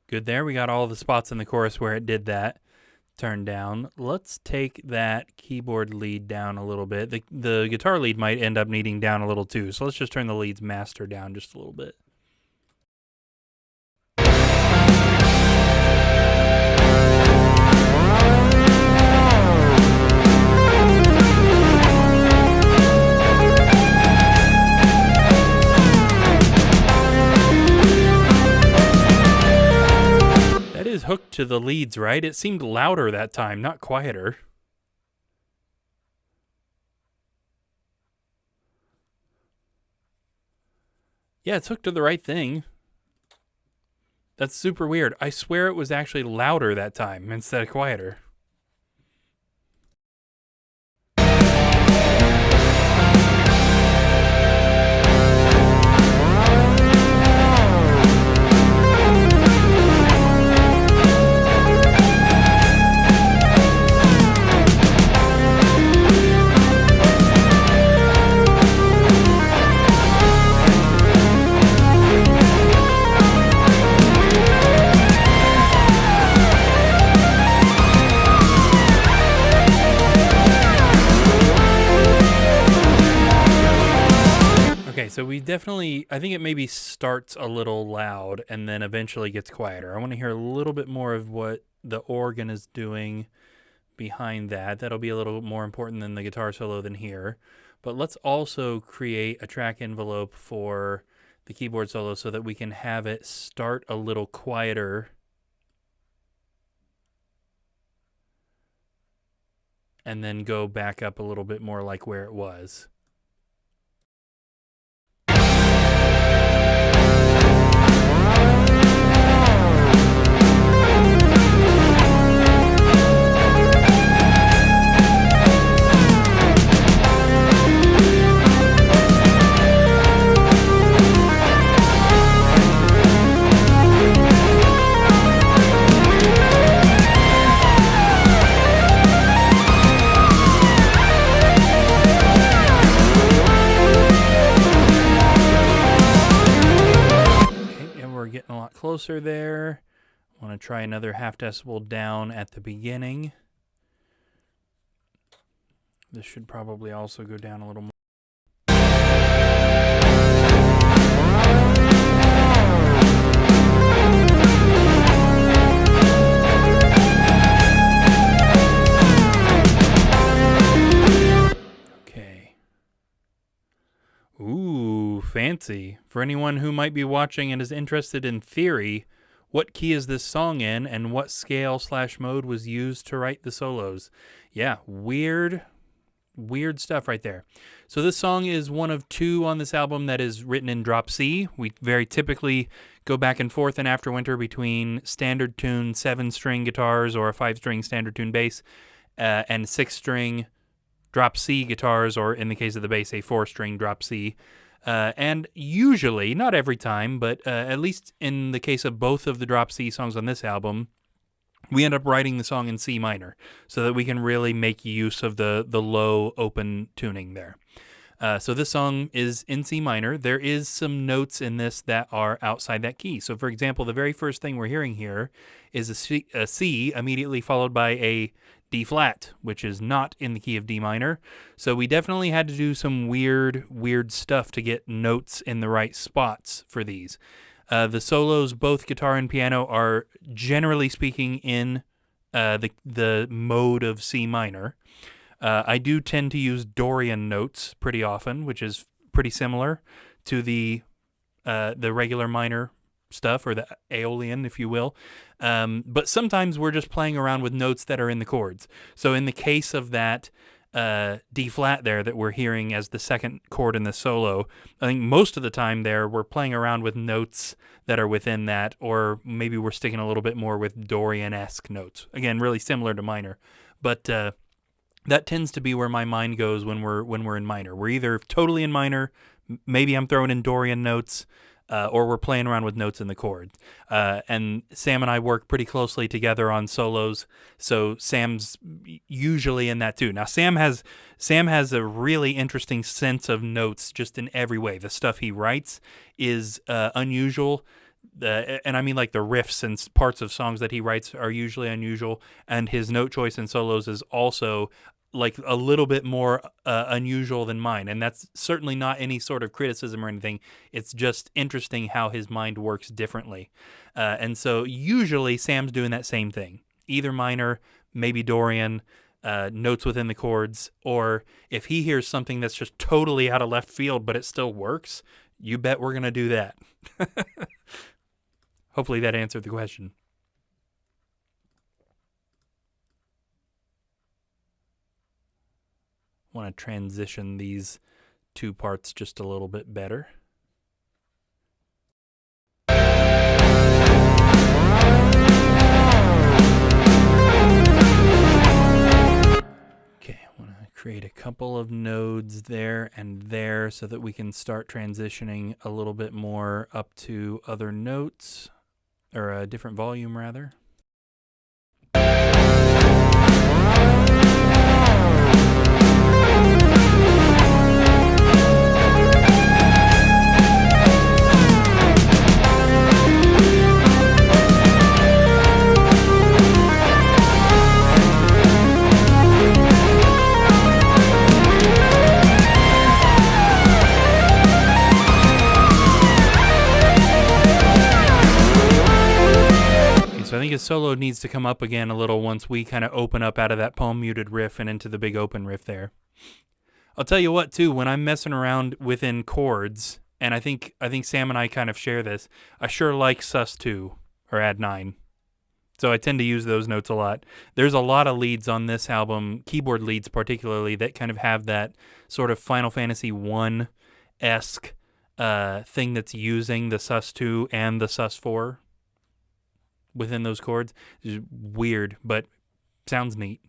Good there. We got all the spots in the chorus where it did that. Turn down. Let's take that keyboard lead down a little bit. The guitar lead might end up needing down a little too, so let's just turn the lead's master down just a little bit. Is hooked to the leads, right? It seemed louder that time, not quieter. Yeah, it's hooked to the right thing. That's super weird. I swear it was actually louder that time instead of quieter. So we definitely, I think it maybe starts a little loud and then eventually gets quieter. I want to hear a little bit more of what the organ is doing behind that. That'll be a little more important than the guitar solo than here. But let's also create a track envelope for the keyboard solo so that we can have it start a little quieter and then go back up a little bit more like where it was. Getting a lot closer there. I want to try another half decibel down at the beginning. This should probably also go down a little more. Okay. Ooh, fancy. For anyone who might be watching and is interested in theory, what key is this song in and what scale/mode was used to write the solos? Yeah, weird stuff right there. So this song is one of two on this album that is written in drop C. We very typically go back and forth in AfterWinter between standard tune 7-string guitars or a 5-string standard tune bass and 6-string drop C guitars, or in the case of the bass, a 4-string drop C. And usually, not every time, but at least in the case of both of the drop C songs on this album, we end up writing the song in C minor so that we can really make use of the low open tuning there. So this song is in C minor. There is some notes in this that are outside that key. So for example, the very first thing we're hearing here is a C immediately followed by a D flat, which is not in the key of D minor. So we definitely had to do some weird stuff to get notes in the right spots for these. The solos, both guitar and piano, are generally speaking in the mode of C minor. I do tend to use Dorian notes pretty often, which is pretty similar to the regular minor stuff, or the Aeolian, if you will. But sometimes we're just playing around with notes that are in the chords. So in the case of that D flat there that we're hearing as the second chord in the solo, I think most of the time there we're playing around with notes that are within that, or maybe we're sticking a little bit more with Dorian-esque notes. Again, really similar to minor. But that tends to be where my mind goes when we're in minor. We're either totally in minor, maybe I'm throwing in Dorian notes, or we're playing around with notes in the chords. And Sam and I work pretty closely together on solos, so Sam's usually in that too. Now Sam has a really interesting sense of notes just in every way. The stuff he writes is unusual. And I mean like the riffs and parts of songs that he writes are usually unusual, and his note choice in solos is also like a little bit more unusual than mine, and that's certainly not any sort of criticism or anything. It's just interesting how his mind works differently. And so usually Sam's doing that same thing, either minor, maybe Dorian, notes within the chords, or if he hears something that's just totally out of left field but it still works, you bet we're going to do that. Hopefully that answered the question. Want to transition these two parts just a little bit better. Okay, I want to create a couple of nodes there and there so that we can start transitioning a little bit more up to other notes, or a different volume rather. So I think his solo needs to come up again a little once we kind of open up out of that palm muted riff and into the big open riff there. I'll tell you what too, when I'm messing around within chords, and I think Sam and I kind of share this, I sure like sus2 or add 9. So I tend to use those notes a lot. There's a lot of leads on this album, keyboard leads particularly, that kind of have that sort of Final Fantasy 1-esque thing that's using the sus2 and the sus4 within those chords. It's weird, but sounds neat.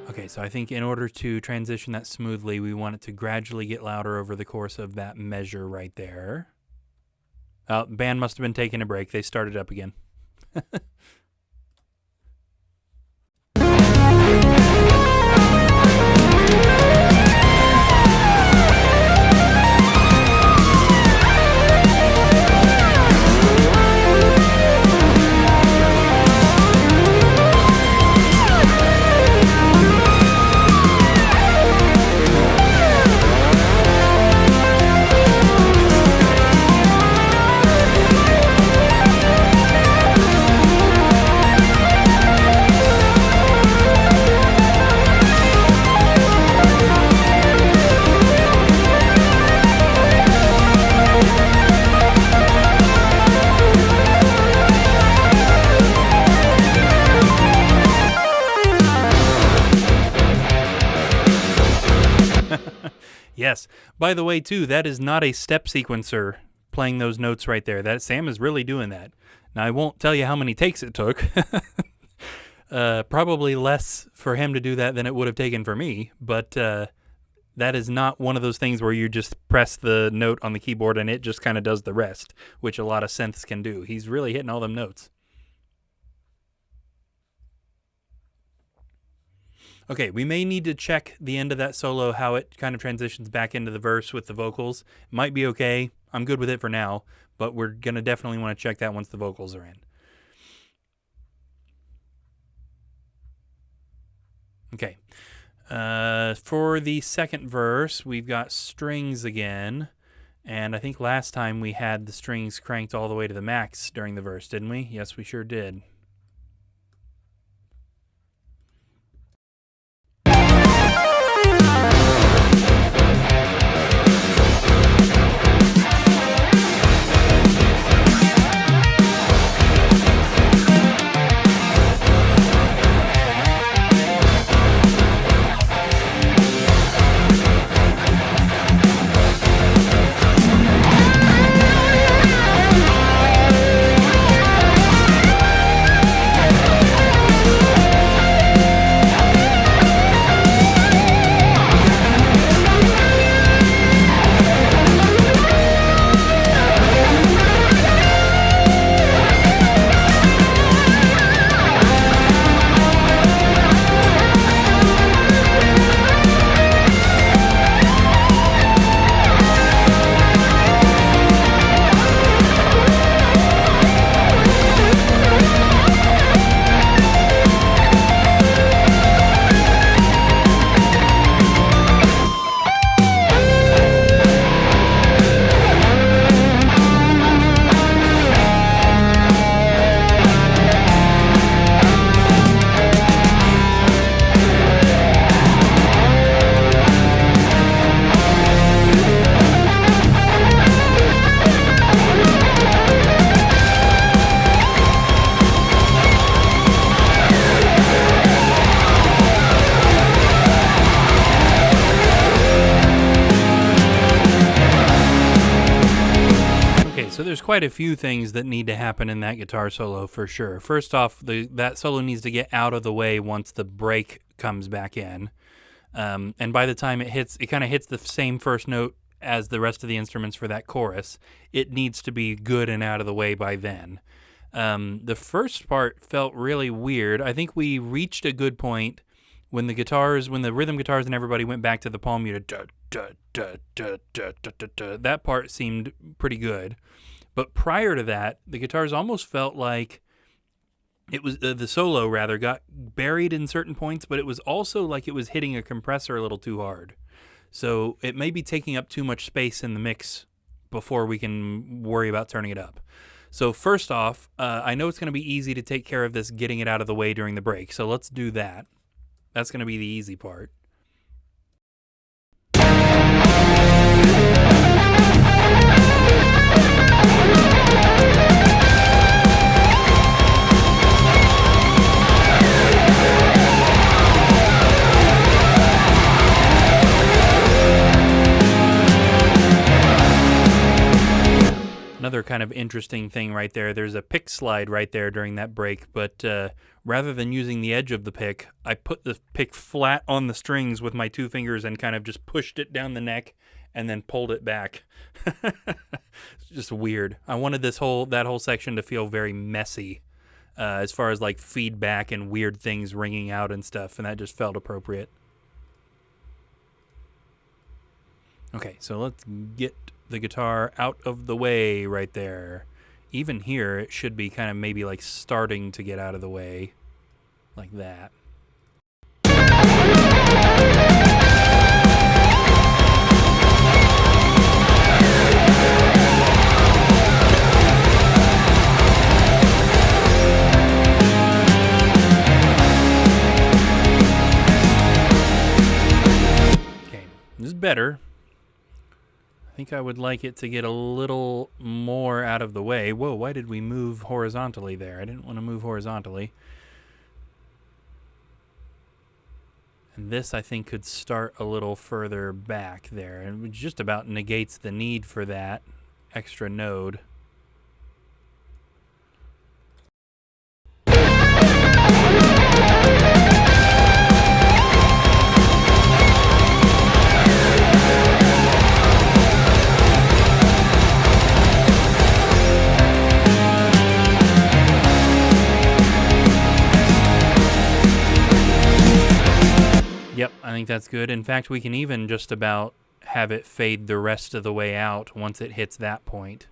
Okay, so I think in order to transition that smoothly, we want it to gradually get louder over the course of that measure right there. Band must have been taking a break. They started up again. Yes. By the way, too, that is not a step sequencer playing those notes right there. That Sam is really doing that. Now, I won't tell you how many takes it took. Probably less for him to do that than it would have taken for me. But that is not one of those things where you just press the note on the keyboard and it just kind of does the rest, which a lot of synths can do. He's really hitting all them notes. Okay, we may need to check the end of that solo, how it kind of transitions back into the verse with the vocals. Might be okay. I'm good with it for now, but we're going to definitely want to check that once the vocals are in. Okay. For the second verse, we've got strings again. And I think last time we had the strings cranked all the way to the max during the verse, didn't we? Yes, we sure did. quite a few things that need to happen in that guitar solo for sure. First off, that solo needs to get out of the way once the break comes back in. And by the time it kind of hits the same first note as the rest of the instruments for that chorus. It needs to be good and out of the way by then. The first part felt really weird. I think we reached a good point when the rhythm guitars and everybody went back to the palm muted. That part seemed pretty good. But prior to that, the guitars almost felt like it was the solo rather got buried in certain points, but it was also like it was hitting a compressor a little too hard. So it may be taking up too much space in the mix before we can worry about turning it up. So first off, I know it's going to be easy to take care of this getting it out of the way during the break. So let's do that. That's going to be the easy part. Another kind of interesting thing right there, there's a pick slide right there during that break, but rather than using the edge of the pick, I put the pick flat on the strings with my two fingers and kind of just pushed it down the neck and then pulled it back. It's just weird. I wanted that whole section to feel very messy as far as like feedback and weird things ringing out and stuff, and that just felt appropriate. Okay, so let's get the guitar out of the way right there. Even here, it should be kind of maybe like starting to get out of the way, like that. Okay, this is better. I think I would like it to get a little more out of the way. Whoa, why did we move horizontally there? I didn't want to move horizontally. And this, I think, could start a little further back there. And it just about negates the need for that extra node. Yep, I think that's good. In fact, we can even just about have it fade the rest of the way out once it hits that point.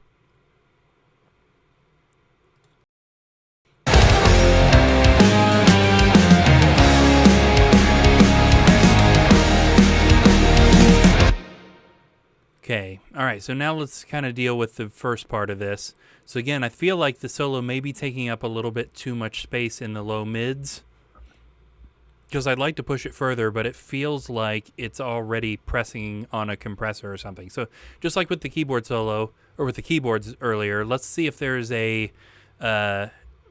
Okay, all right, so now let's kind of deal with the first part of this. So again, I feel like the solo may be taking up a little bit too much space in the low mids, because I'd like to push it further, but it feels like it's already pressing on a compressor or something. So just like with the keyboard solo, or with the keyboards earlier, let's see if there's a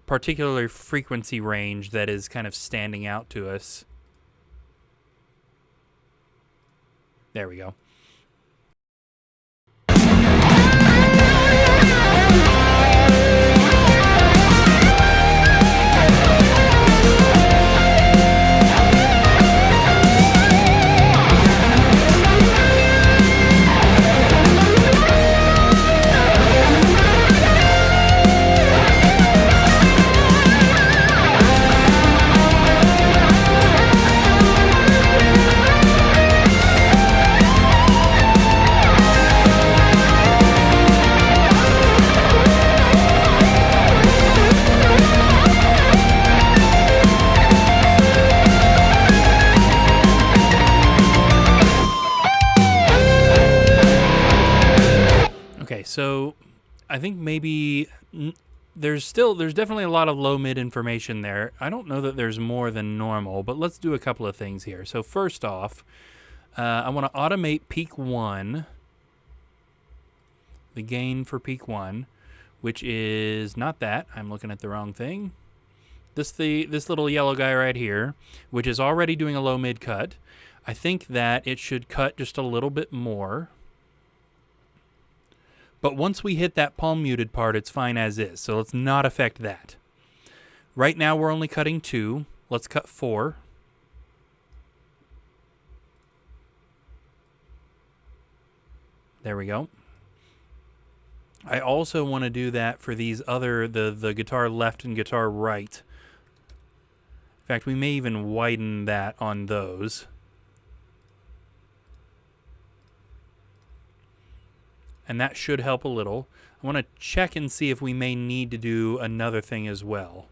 particular frequency range that is kind of standing out to us. There we go. So I think maybe there's definitely a lot of low mid information there. I don't know that there's more than normal, but let's do a couple of things here. So first off, I want to automate peak 1, the gain for peak 1, which is not that. I'm looking at the wrong thing. This little yellow guy right here, which is already doing a low mid cut. I think that it should cut just a little bit more. But once we hit that palm muted part, it's fine as is. So let's not affect that. Right now we're only cutting 2. Let's cut 4. There we go. I also want to do that for these other, the guitar left and guitar right. In fact, we may even widen that on those. And that should help a little. I want to check and see if we may need to do another thing as well.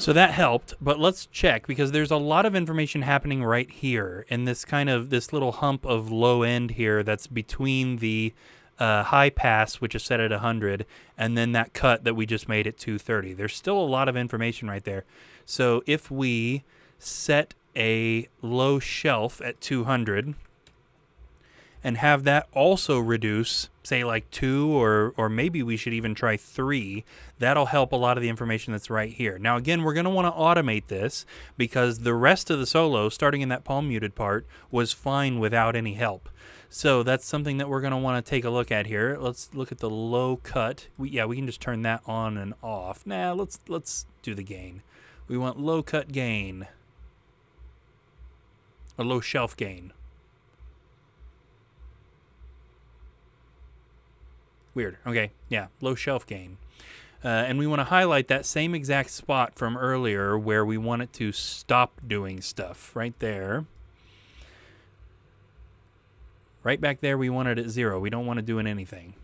So that helped, but let's check, because there's a lot of information happening right here in this this little hump of low end here that's between the high pass, which is set at 100, and then that cut that we just made at 230. There's still a lot of information right there. So if we set a low shelf at 200 and have that also reduce, say like 2, or maybe we should even try 3, that'll help a lot of the information that's right here. Now again, we're going to want to automate this because the rest of the solo, starting in that palm muted part, was fine without any help. So that's something that we're going to want to take a look at here. Let's look at the low cut. We can just turn that on and off. Nah, let's do the gain. We want low cut gain. Or low shelf gain. Weird. Okay, yeah, low shelf gain. And we want to highlight that same exact spot from earlier where we want it to stop doing stuff. Right there. Right back there, we want it at 0. We don't want it doing anything.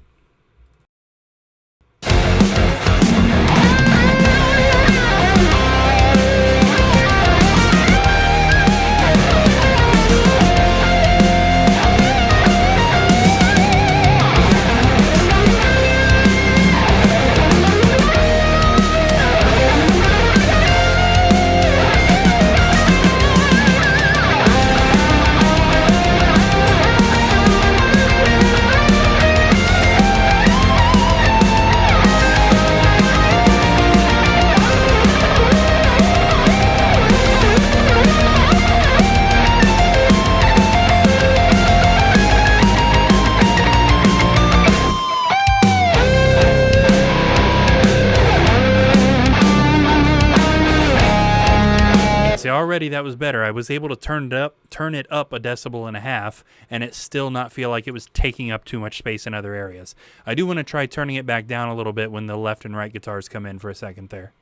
Already that was better. I was able to turn it up a decibel and a half, and it still not feel like it was taking up too much space in other areas. I do want to try turning it back down a little bit when the left and right guitars come in for a second there.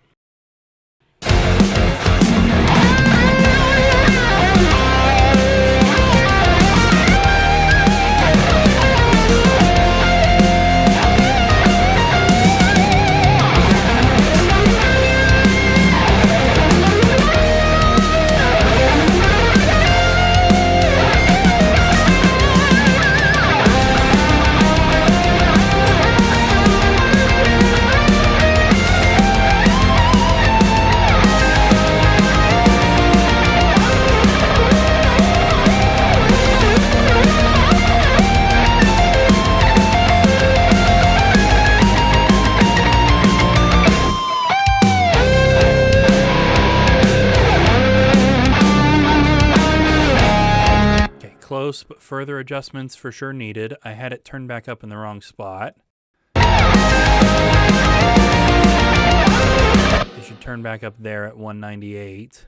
Close, but further adjustments for sure needed. I had it turned back up in the wrong spot. It should turn back up there at 198.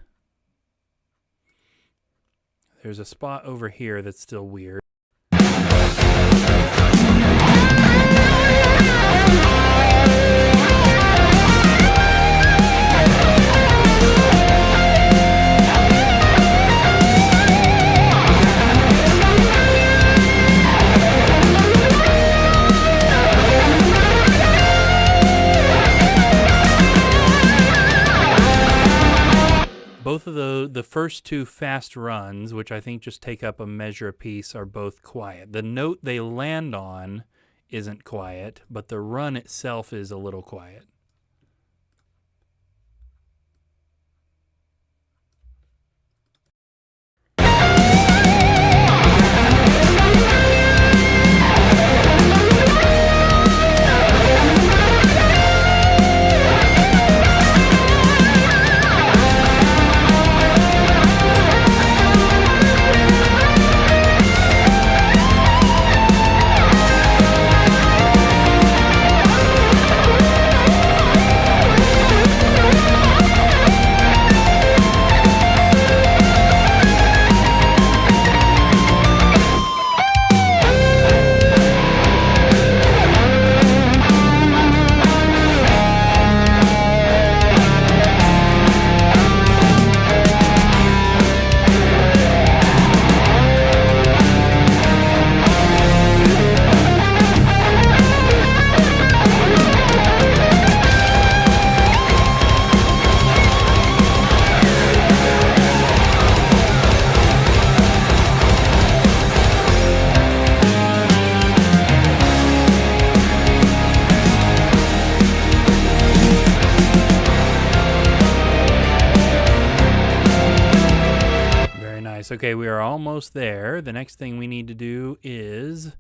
There's a spot over here that's still weird. Both of the first 2 fast runs, which I think just take up a measure apiece, are both quiet. The note they land on isn't quiet, but the run itself is a little quiet. nice. Okay, we are almost there. The next thing we need to do is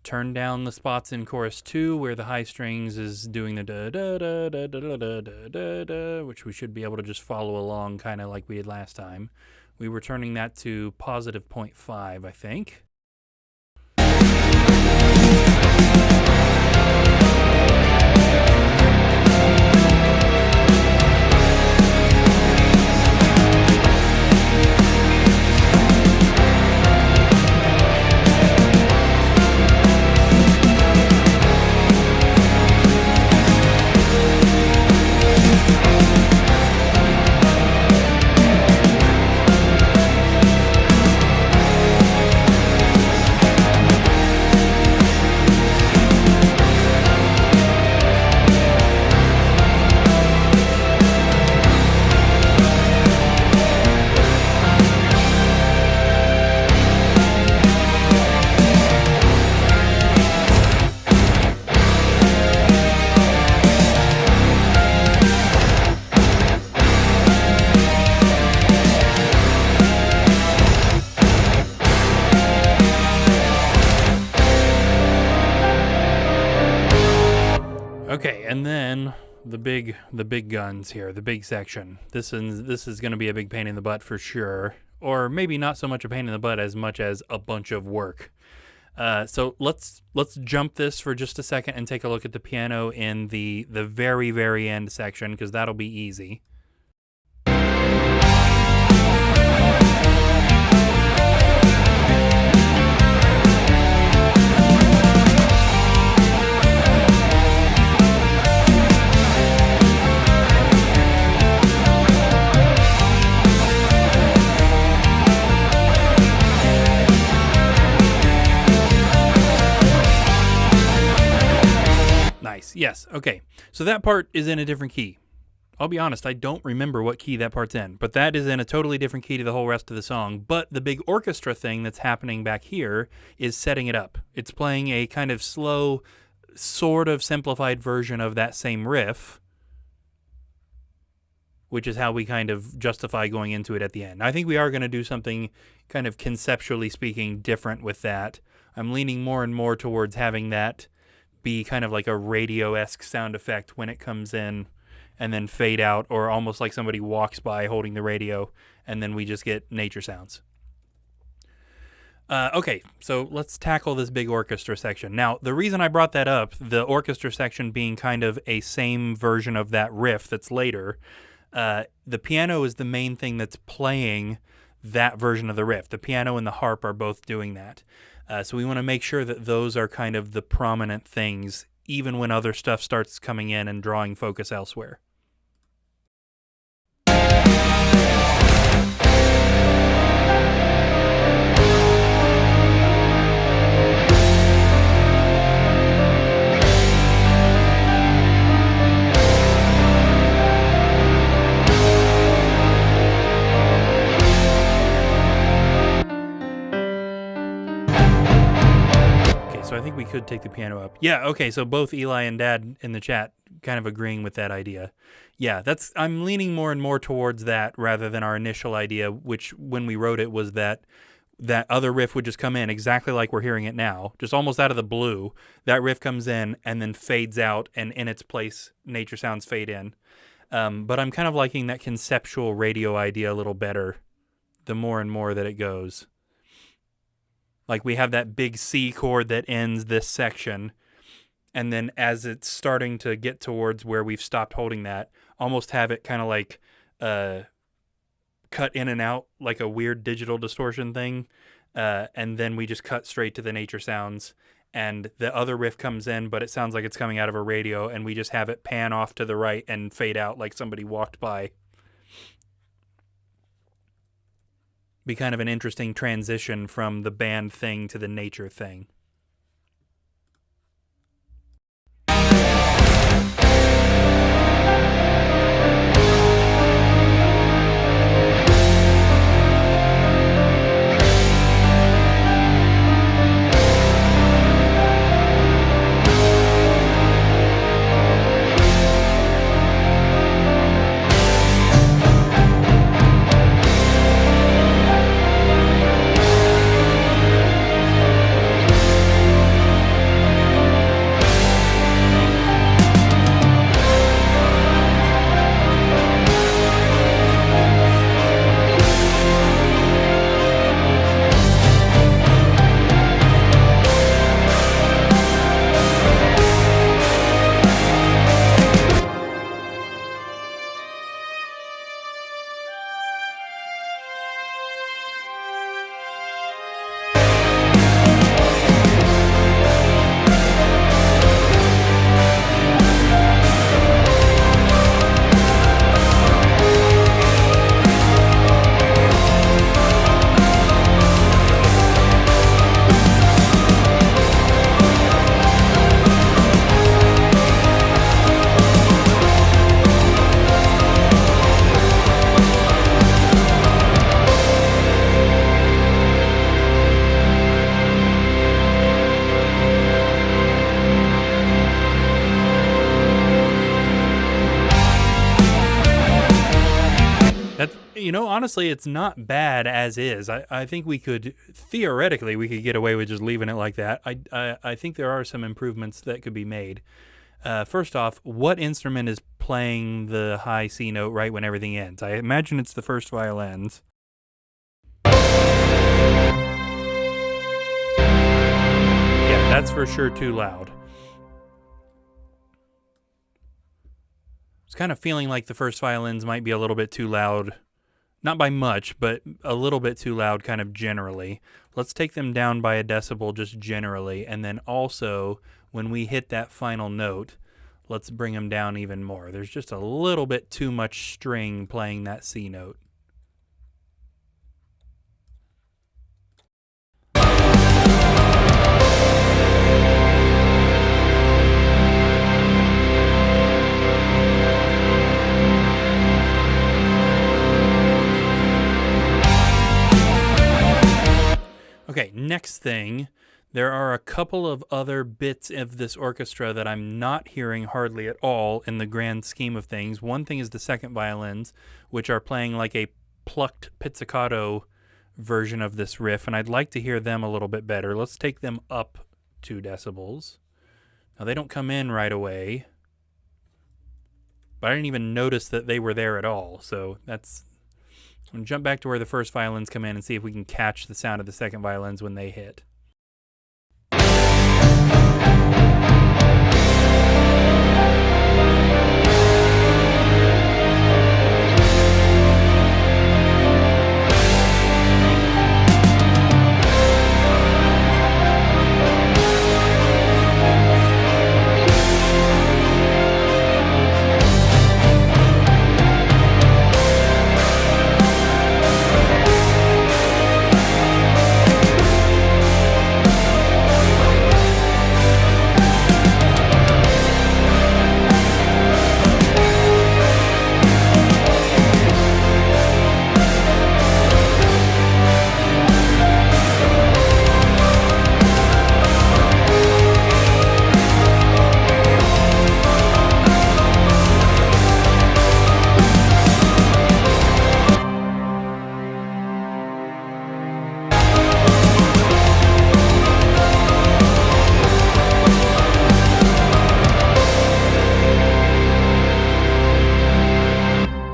turn down the spots in chorus 2 where the high strings is doing the da da da da da da da da da, which we should be able to just follow along kind of like we did last time. We were turning that to positive 0.5, I think. Okay, and then the big guns here, the big section. This is going to be a big pain in the butt for sure, or maybe not so much a pain in the butt as much as a bunch of work. So let's jump this for just a second and take a look at the piano in the very end section, because that'll be easy. Nice. Yes. Okay. So that part is in a different key. I'll be honest, I don't remember what key that part's in, but that is in a totally different key to the whole rest of the song. But the big orchestra thing that's happening back here is setting it up. It's playing a kind of slow, sort of simplified version of that same riff, which is how we kind of justify going into it at the end. I think we are going to do something kind of conceptually speaking different with that. I'm leaning more and more towards having that be kind of like a radio-esque sound effect when it comes in and then fade out, or almost like somebody walks by holding the radio and then we just get nature sounds. Okay, so let's tackle this big orchestra section. Now, the reason I brought that up, the orchestra section being kind of a same version of that riff that's later, the piano is the main thing that's playing that version of the riff. The piano and the harp are both doing that. So we want to make sure that those are kind of the prominent things, even when other stuff starts coming in and drawing focus elsewhere. So I think we could take the piano up. Yeah, okay, so both Eli and Dad in the chat kind of agreeing with that idea. Yeah, I'm leaning more and more towards that rather than our initial idea, which when we wrote it was that other riff would just come in exactly like we're hearing it now, just almost out of the blue. That riff comes in and then fades out, and in its place, nature sounds fade in. But I'm kind of liking that conceptual radio idea a little better the more and more that it goes. Like we have that big C chord that ends this section, and then as it's starting to get towards where we've stopped holding that, almost have it kind of like cut in and out like a weird digital distortion thing, and then we just cut straight to the nature sounds, and the other riff comes in, but it sounds like it's coming out of a radio, and we just have it pan off to the right and fade out like somebody walked by. Be kind of an interesting transition from the band thing to the nature thing. Honestly, it's not bad as is. I think theoretically, we could get away with just leaving it like that. I think there are some improvements that could be made. First off, what instrument is playing the high C note right when everything ends? I imagine it's the first violins. Yeah, that's for sure too loud. I was kind of feeling like the first violins might be a little bit too loud. Not by much, but a little bit too loud kind of generally. Let's take them down by a decibel just generally, and then also when we hit that final note, let's bring them down even more. There's just a little bit too much string playing that C note. Okay, next thing, there are a couple of other bits of this orchestra that I'm not hearing hardly at all in the grand scheme of things. One thing is the second violins, which are playing like a plucked pizzicato version of this riff, and I'd like to hear them a little bit better. Let's take them up 2 decibels. Now, they don't come in right away, but I didn't even notice that they were there at all, so that's... I'm going to jump back to where the first violins come in and see if we can catch the sound of the second violins when they hit.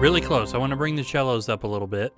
Really close. I want to bring the cellos up a little bit.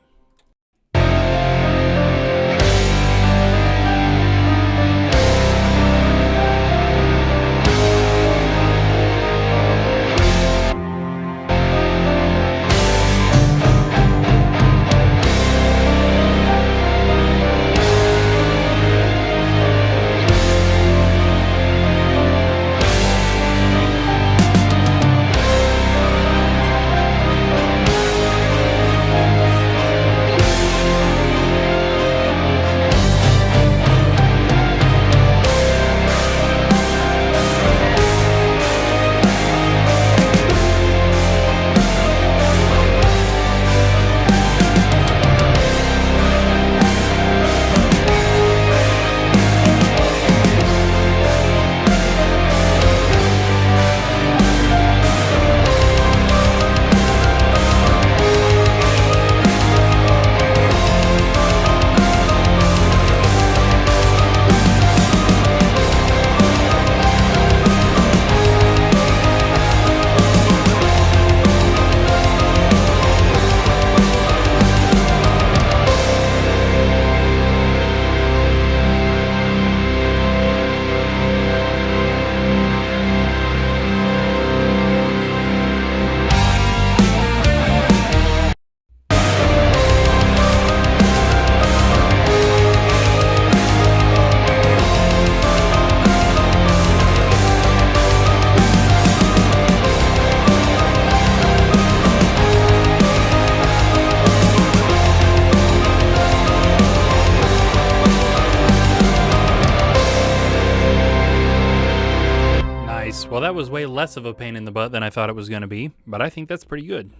Well, that was way less of a pain in the butt than I thought it was going to be, but I think that's pretty good.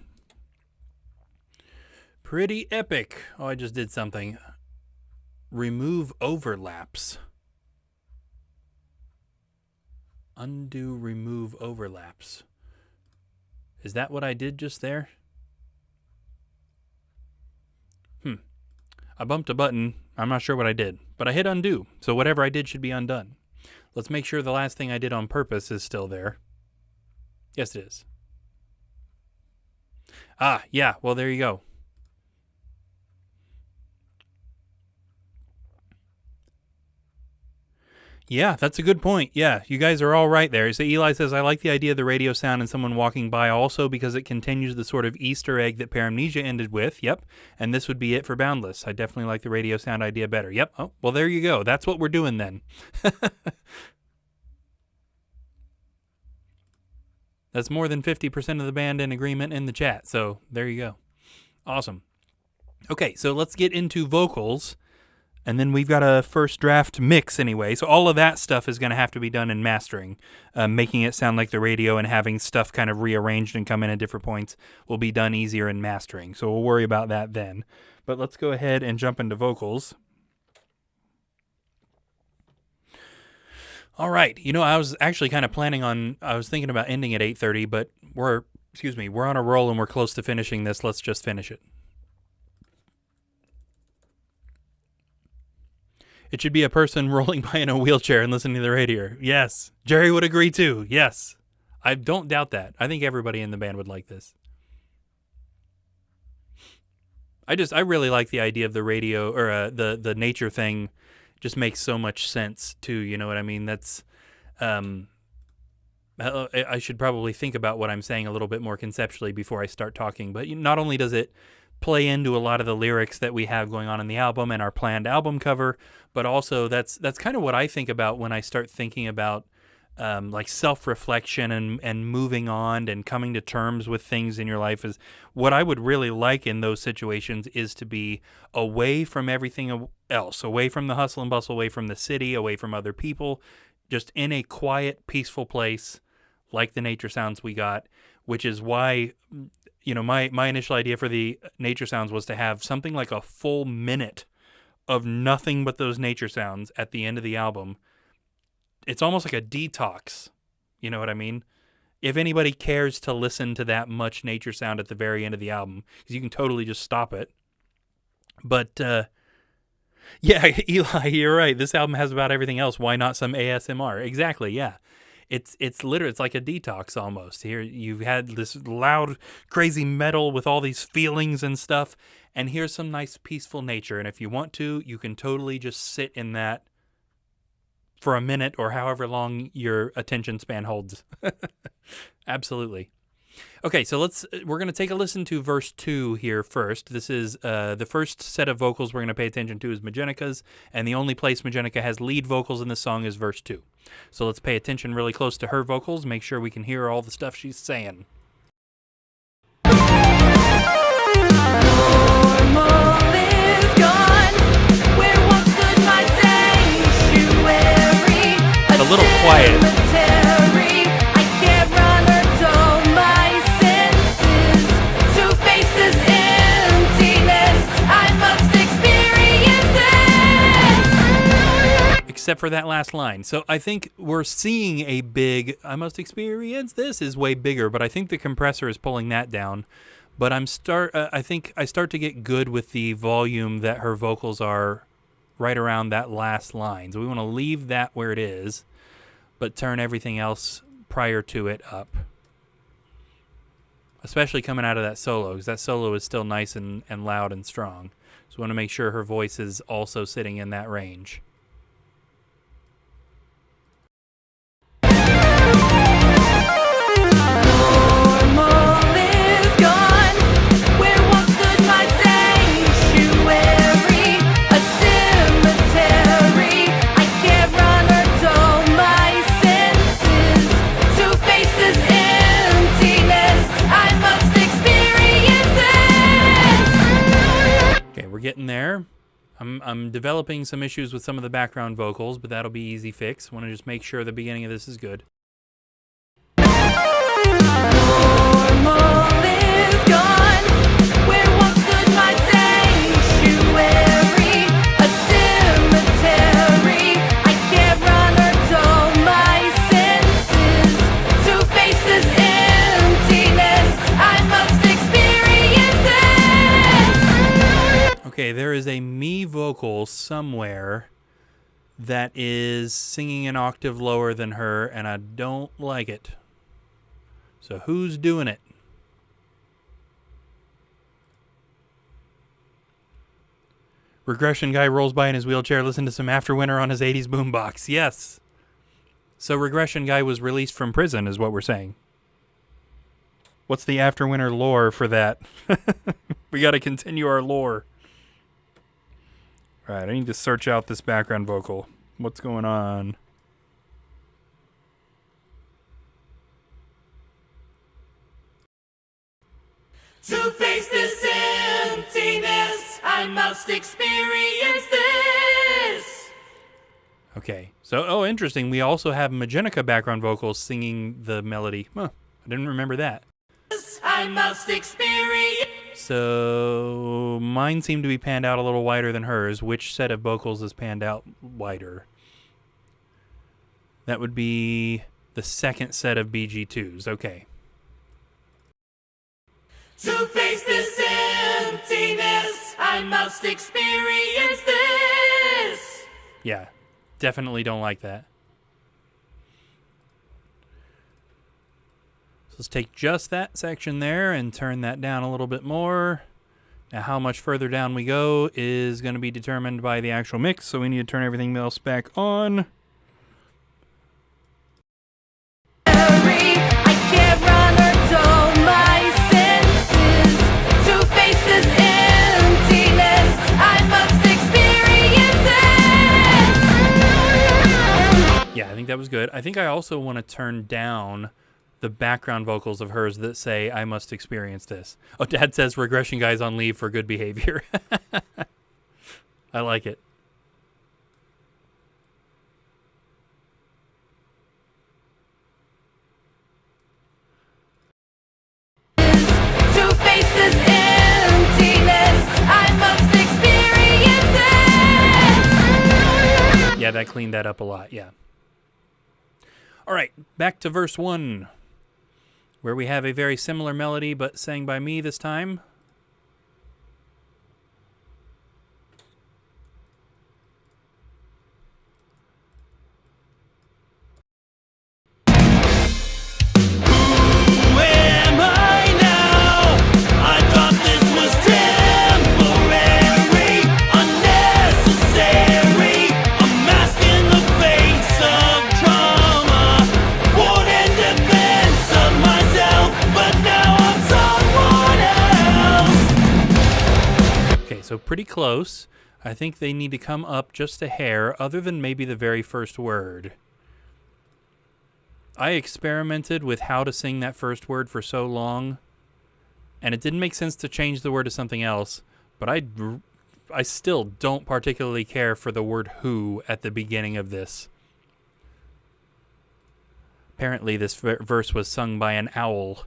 Pretty epic. Oh, I just did something. Remove overlaps. Undo, remove overlaps. Is that what I did just there? I bumped a button. I'm not sure what I did, but I hit undo. So whatever I did should be undone. Let's make sure the last thing I did on purpose is still there. Yes, it is. Ah, yeah, well, there you go. Yeah, that's a good point. Yeah, you guys are all right there. So Eli says, I like the idea of the radio sound and someone walking by also because it continues the sort of Easter egg that Paramnesia ended with. Yep. And this would be it for Boundless. I definitely like the radio sound idea better. Yep. Oh, well, there you go. That's what we're doing then. That's more than 50% of the band in agreement in the chat. So there you go. Awesome. Okay, so let's get into vocals. And then we've got a first draft mix anyway. So all of that stuff is going to have to be done in mastering. Making it sound like the radio and having stuff kind of rearranged and come in at different points will be done easier in mastering. So we'll worry about that then. But let's go ahead and jump into vocals. All right. You know, I was actually kind of planning on, I was thinking about ending at 8:30, but we're on a roll and we're close to finishing this. Let's just finish it. It should be a person rolling by in a wheelchair and listening to the radio. Yes. Jerry would agree too. Yes. I don't doubt that. I think everybody in the band would like this. I really like the idea of the radio or the nature thing. Just makes so much sense too. You know what I mean? That's, I should probably think about what I'm saying a little bit more conceptually before I start talking. But not only does it play into a lot of the lyrics that we have going on in the album and our planned album cover, but also that's kind of what I think about when I start thinking about like self-reflection and moving on and coming to terms with things in your life. Is what I would really like in those situations is to be away from everything else, away from the hustle and bustle, away from the city, away from other people, just in a quiet, peaceful place like the nature sounds we got, which is why, you know, my initial idea for the nature sounds was to have something like a full minute of nothing but those nature sounds at the end of the album. It's almost like a detox. You know what I mean? If anybody cares to listen to that much nature sound at the very end of the album, because you can totally just stop it. But, yeah, Eli, you're right. This album has about everything else. Why not some ASMR? Exactly, yeah. It's literally, it's like a detox almost. Here you've had this loud, crazy metal with all these feelings and stuff, and here's some nice peaceful nature. And if you want to, you can totally just sit in that for a minute or however long your attention span holds. Absolutely. Okay, so we're going to take a listen to verse 2 here first. This is the first set of vocals we're going to pay attention to is Majenica's, and the only place Majennica has lead vocals in this song is verse 2. So let's pay attention really close to her vocals, make sure we can hear all the stuff she's saying. A little quiet. Except for that last line. So I think we're seeing a big, I must experience this is way bigger, but I think the compressor is pulling that down. But I think I start to get good with the volume that her vocals are right around that last line. So we want to leave that where it is, but turn everything else prior to it up. Especially coming out of that solo, because that solo is still nice and loud and strong. So we want to make sure her voice is also sitting in that range. Getting there. I'm developing some issues with some of the background vocals, but that'll be easy fix. Want to just make sure the beginning of this is good. Okay, there is a me vocal somewhere that is singing an octave lower than her, and I don't like it. So who's doing it? Regression guy rolls by in his wheelchair, listen to some AfterWinter on his 80s boombox. Yes. So Regression guy was released from prison is what we're saying. What's the AfterWinter lore for that? We got to continue our lore. All right, I need to search out this background vocal. What's going on? To face this emptiness, I must experience this. Okay, so, interesting. We also have Majennica background vocals singing the melody. Huh, I didn't remember that. I must experience. So, mine seem to be panned out a little wider than hers. Which set of vocals is panned out wider? That would be the second set of BG2s. Okay. To face this emptiness, I must experience this. Yeah, definitely don't like that. So let's take just that section there and turn that down a little bit more. Now how much further down we go is going to be determined by the actual mix, so we need to turn everything else back on. I can't run or dull my senses. To face this emptiness, I must experience it. Yeah, I think that was good. I think I also want to turn down the background vocals of hers that say, I must experience this. Oh, Dad says Regression guy's on leave for good behavior. I like it. To face this emptiness, I must experience it. Yeah, that cleaned that up a lot, yeah. All right, back to verse 1, where we have a very similar melody, but sang by me this time. So pretty close. I think they need to come up just a hair, other than maybe the very first word. I experimented with how to sing that first word for so long, and it didn't make sense to change the word to something else, but I still don't particularly care for the word who at the beginning of this. Apparently this verse was sung by an owl.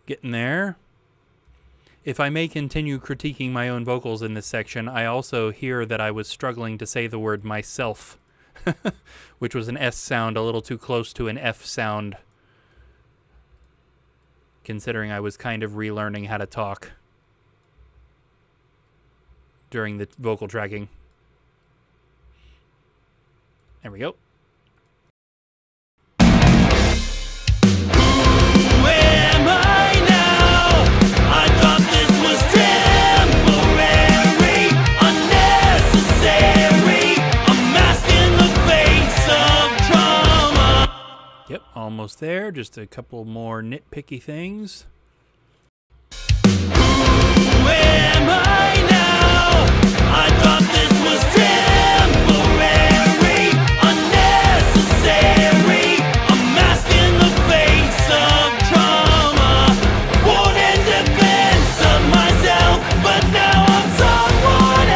Getting there. If I may continue critiquing my own vocals in this section, I also hear that I was struggling to say the word myself, which was an S sound a little too close to an F sound, considering I was kind of relearning how to talk during the vocal tracking. There we go. Yep, almost there. Just a couple more nitpicky things. Where am I now? I thought this was temporary, unnecessary. A mask in the face of trauma, born in defense of myself, but now I'm someone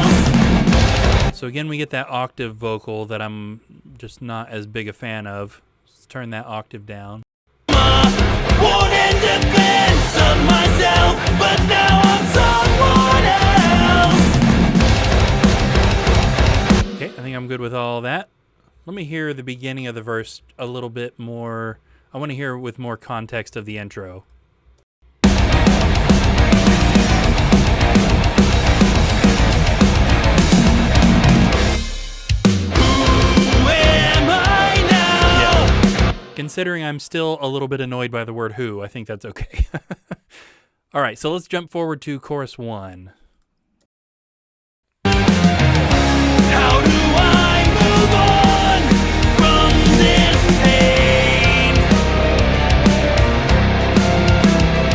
else. So again, we get that octave vocal that I'm just not as big a fan of. Let's turn that octave down. Wanted defense of myself, but now I'm someone else. Okay, I think I'm good with all that. Let me hear the beginning of the verse a little bit more. I want to hear with more context of the intro. Considering I'm still a little bit annoyed by the word who, I think that's okay. All right, so let's jump forward to chorus 1. How do I move on from this pain?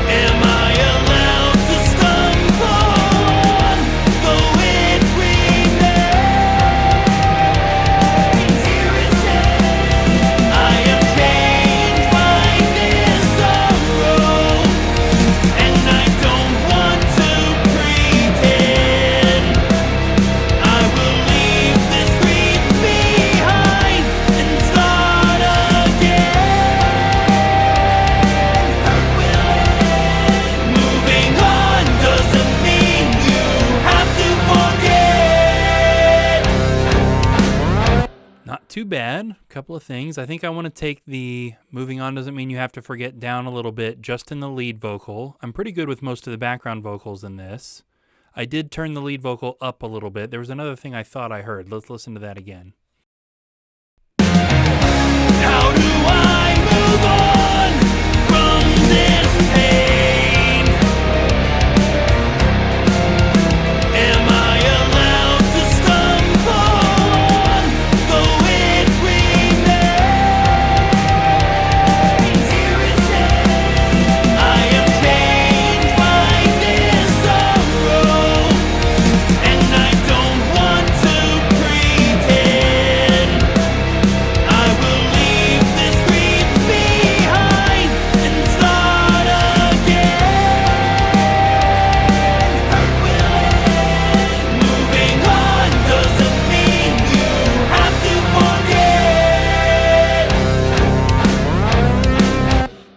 Am I allowed to stumble on, though it remains? Here it says, I am changed by this sorrow, and I don't want to pretend. I will leave this grief behind and start again. Moving on doesn't mean you have to forget. Not too bad. A couple of things. I think I want to take the moving on doesn't mean you have to forget down a little bit just in the lead vocal. I'm pretty good with most of the background vocals in this. I did turn the lead vocal up a little bit. There was another thing I thought I heard. Let's listen to that again. How do I move on from this pain? Am I allowed to stumble on, though it remains? Here it says, I am changed by this sorrow, and I don't want to pretend. I will leave this grief behind and start again. Moving on doesn't mean you have to forget.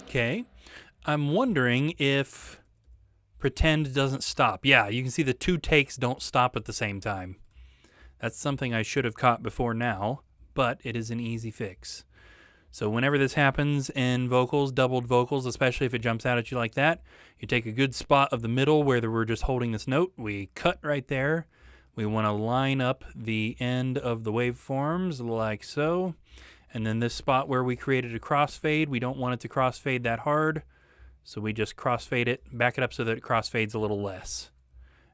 Okay. I'm wondering if pretend doesn't stop. Yeah, you can see the 2 takes don't stop at the same time. That's something I should have caught before now, but it is an easy fix. So whenever this happens in vocals, doubled vocals, especially if it jumps out at you like that, you take a good spot of the middle where we're just holding this note. We cut right there. We want to line up the end of the waveforms like so. And then this spot where we created a crossfade, we don't want it to crossfade that hard. So we just crossfade it, back it up so that it crossfades a little less.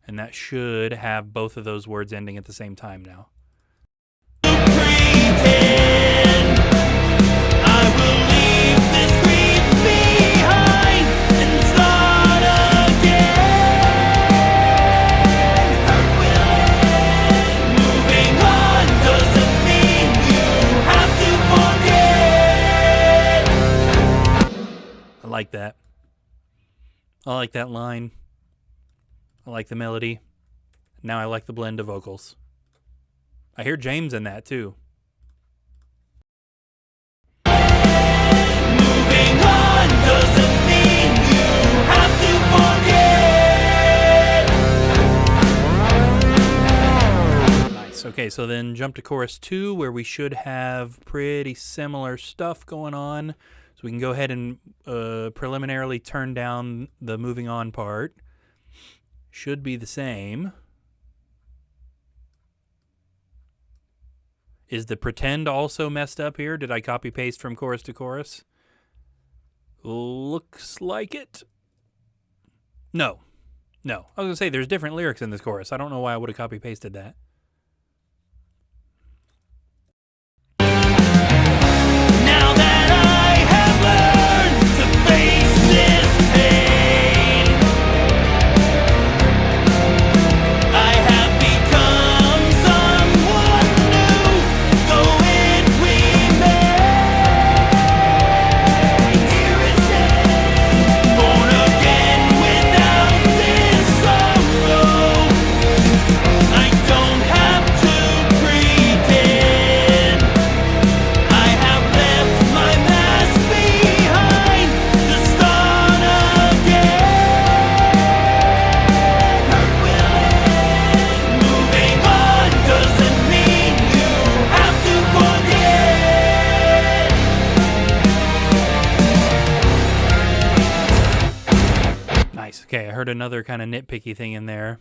And that should have both of those words ending at the same time now. Pretend I will leave this grief behind and start again. Moving on doesn't mean you have to forget. I like that. I like that line. I like the melody. Now I like the blend of vocals. I hear James in that too. Moving on doesn't mean you have to forget. Nice. Okay, so then jump to chorus 2 where we should have pretty similar stuff going on. So we can go ahead and preliminarily turn down the moving on part. Should be the same. Is the pretend also messed up here? Did I copy paste from chorus to chorus? Looks like it. No. I was going to say there's different lyrics in this chorus. I don't know why I would have copy pasted that. Now that I have learned to face this pain, I have become someone new, though it remains. Here it says, born again without this sorrow. I don't heard another kind of nitpicky thing in there.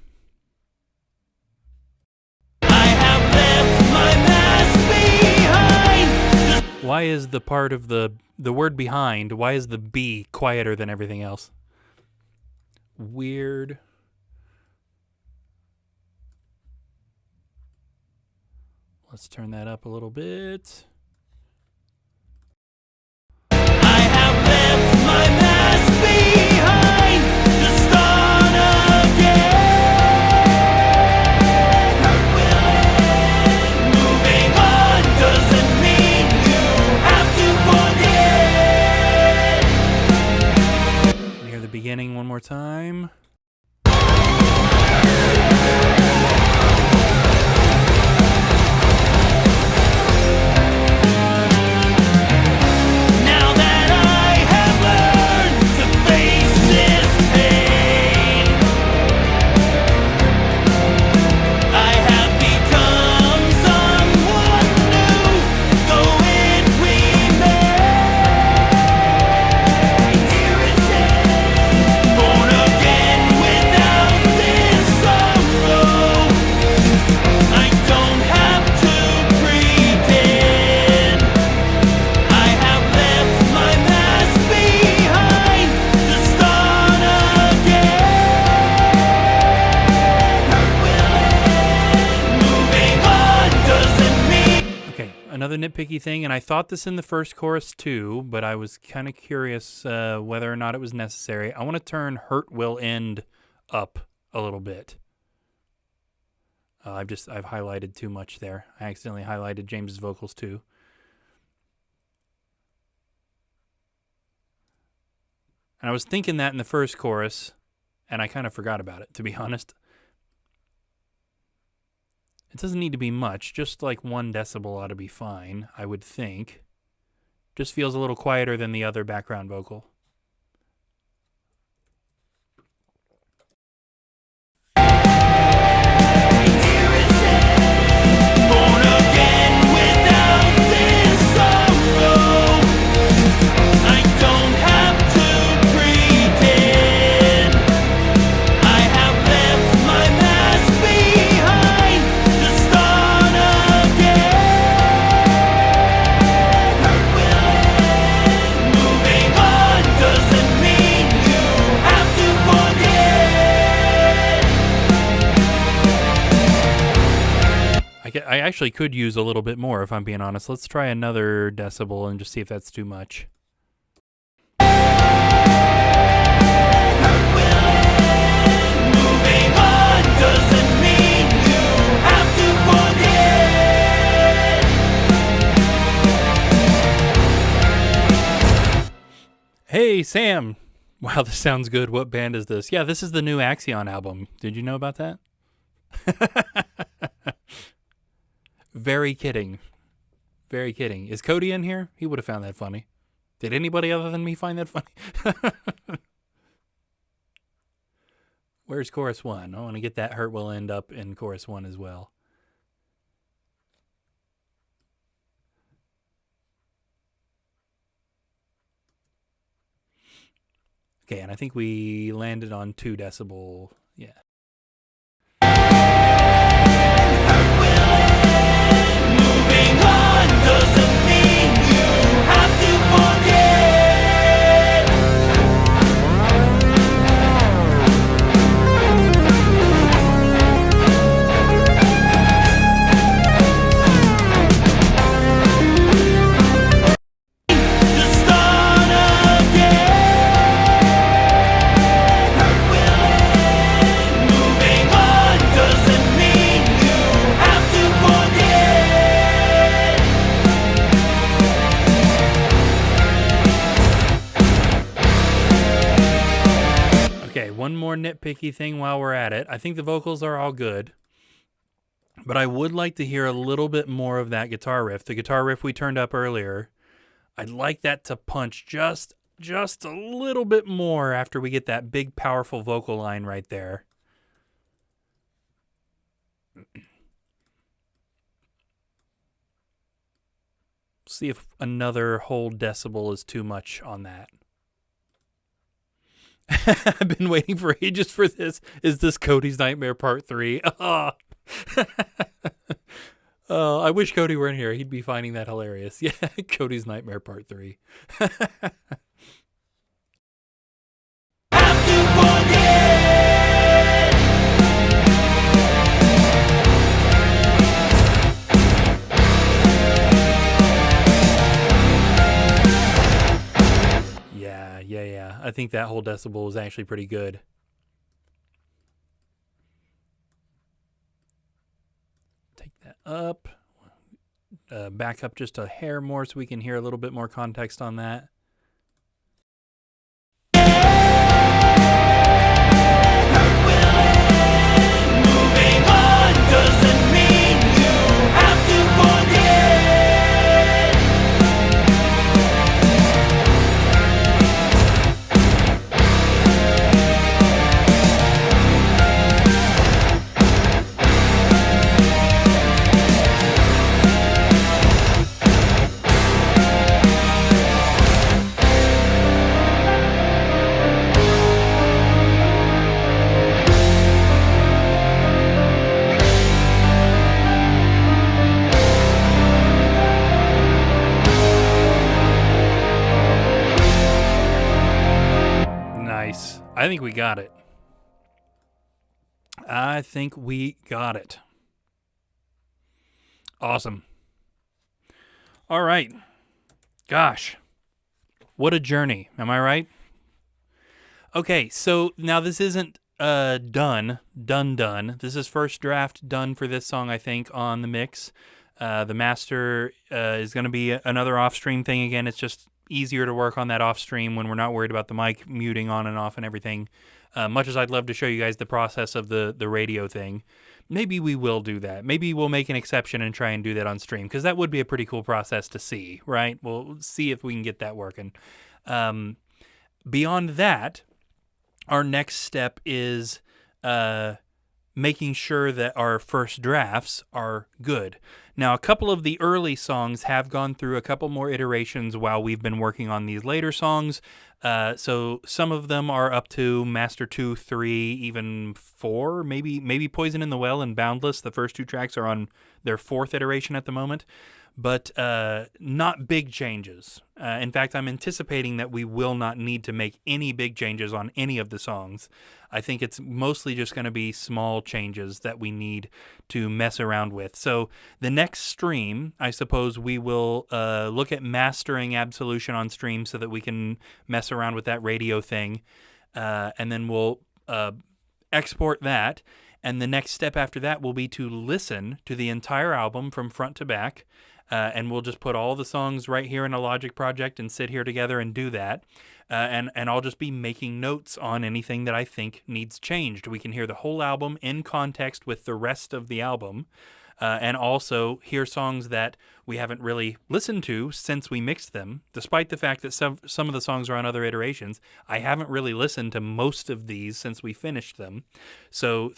I have left my mask behind. Why is the part of the word behind, why is the B quieter than everything else? Weird. Let's turn that up a little bit. I have left my mask behind to start again. Moving on doesn't mean you have to forget. Hear the beginning one more time. Now that I have learned to face this pain, I have become someone new, though it remains. Here it says, born again without this sorrow. I don't have to pretend. I have left my mask behind to start again. Moving on doesn't mean. Okay, another nitpicky thing, and I thought this in the first chorus too, but I was kind of curious whether or not it was necessary. I want to turn Hurt Will End up a little bit. I've highlighted too much there. I accidentally highlighted James's vocals too. And I was thinking that in the first chorus, and I kind of forgot about it, to be honest. It doesn't need to be much, just like 1 decibel ought to be fine, I would think. Just feels a little quieter than the other background vocal. Born again without this sorrow. I don't have to pretend. I have left my mask behind to start again. Moving on doesn't mean you have to forget. I actually could use a little bit more, if I'm being honest. Let's try another decibel and just see if that's too much. Moving on doesn't mean you have to forget. Hey, Sam! Wow, this sounds good. What band is this? Yeah, this is the new Axion album. Did you know about that? Very kidding. Very kidding. Is Cody in here? He would have found that funny. Did anybody other than me find that funny? Where's chorus 1? I want to get that Hurt Will End up in chorus 1 as well. Okay, and I think we landed on 2 decibel. Yeah. Moving on doesn't mean you have to forget. To start again. Moving on doesn't mean you have to forget. Okay, one more nitpicky thing while we're at it. I think the vocals are all good, but I would like to hear a little bit more of that guitar riff. The guitar riff we turned up earlier, I'd like that to punch just a little bit more after we get that big, powerful vocal line right there. See if another whole decibel is too much on that. I've been waiting for ages for this. Is this Cody's Nightmare Part 3? Oh. Oh, I wish Cody were in here. He'd be finding that hilarious. Yeah, Cody's Nightmare Part 3. Have to forget. Yeah. I think that whole decibel was actually pretty good. Take that up. Back up just a hair more so we can hear a little bit more context on that. Moving on doesn't mean you have to forget. Nice. I think we got it. Awesome. All right. Gosh. What a journey. Am I right? Okay, so now this isn't done. This is first draft done for this song, I think, on the mix. The master is going to be another off-stream thing again. It's just easier to work on that off-stream when we're not worried about the mic muting on and off and everything. Much as I'd love to show you guys the process of the radio thing, maybe we will do that. Maybe we'll make an exception and try and do that on stream, because that would be a pretty cool process to see, right? We'll see if we can get that working. Beyond that, our next step is making sure that our first drafts are good. Now, a couple of the early songs have gone through a couple more iterations while we've been working on these later songs. So some of them are up to Master 2, 3, even 4, maybe Poison in the Well and Boundless. The first two tracks are on their 4th iteration at the moment, but not big changes. In fact, I'm anticipating that we will not need to make any big changes on any of the songs. I think it's mostly just going to be small changes that we need to mess around with. So the next stream, I suppose we will look at mastering Absolution on stream so that we can mess around with that radio thing. And then we'll export that. And the next step after that will be to listen to the entire album from front to back. And we'll just put all the songs right here in a Logic project and sit here together and do that. And I'll just be making notes on anything that I think needs changed. We can hear the whole album in context with the rest of the album, and also hear songs that we haven't really listened to since we mixed them. Despite the fact that some of the songs are on other iterations, I haven't really listened to most of these since we finished them. So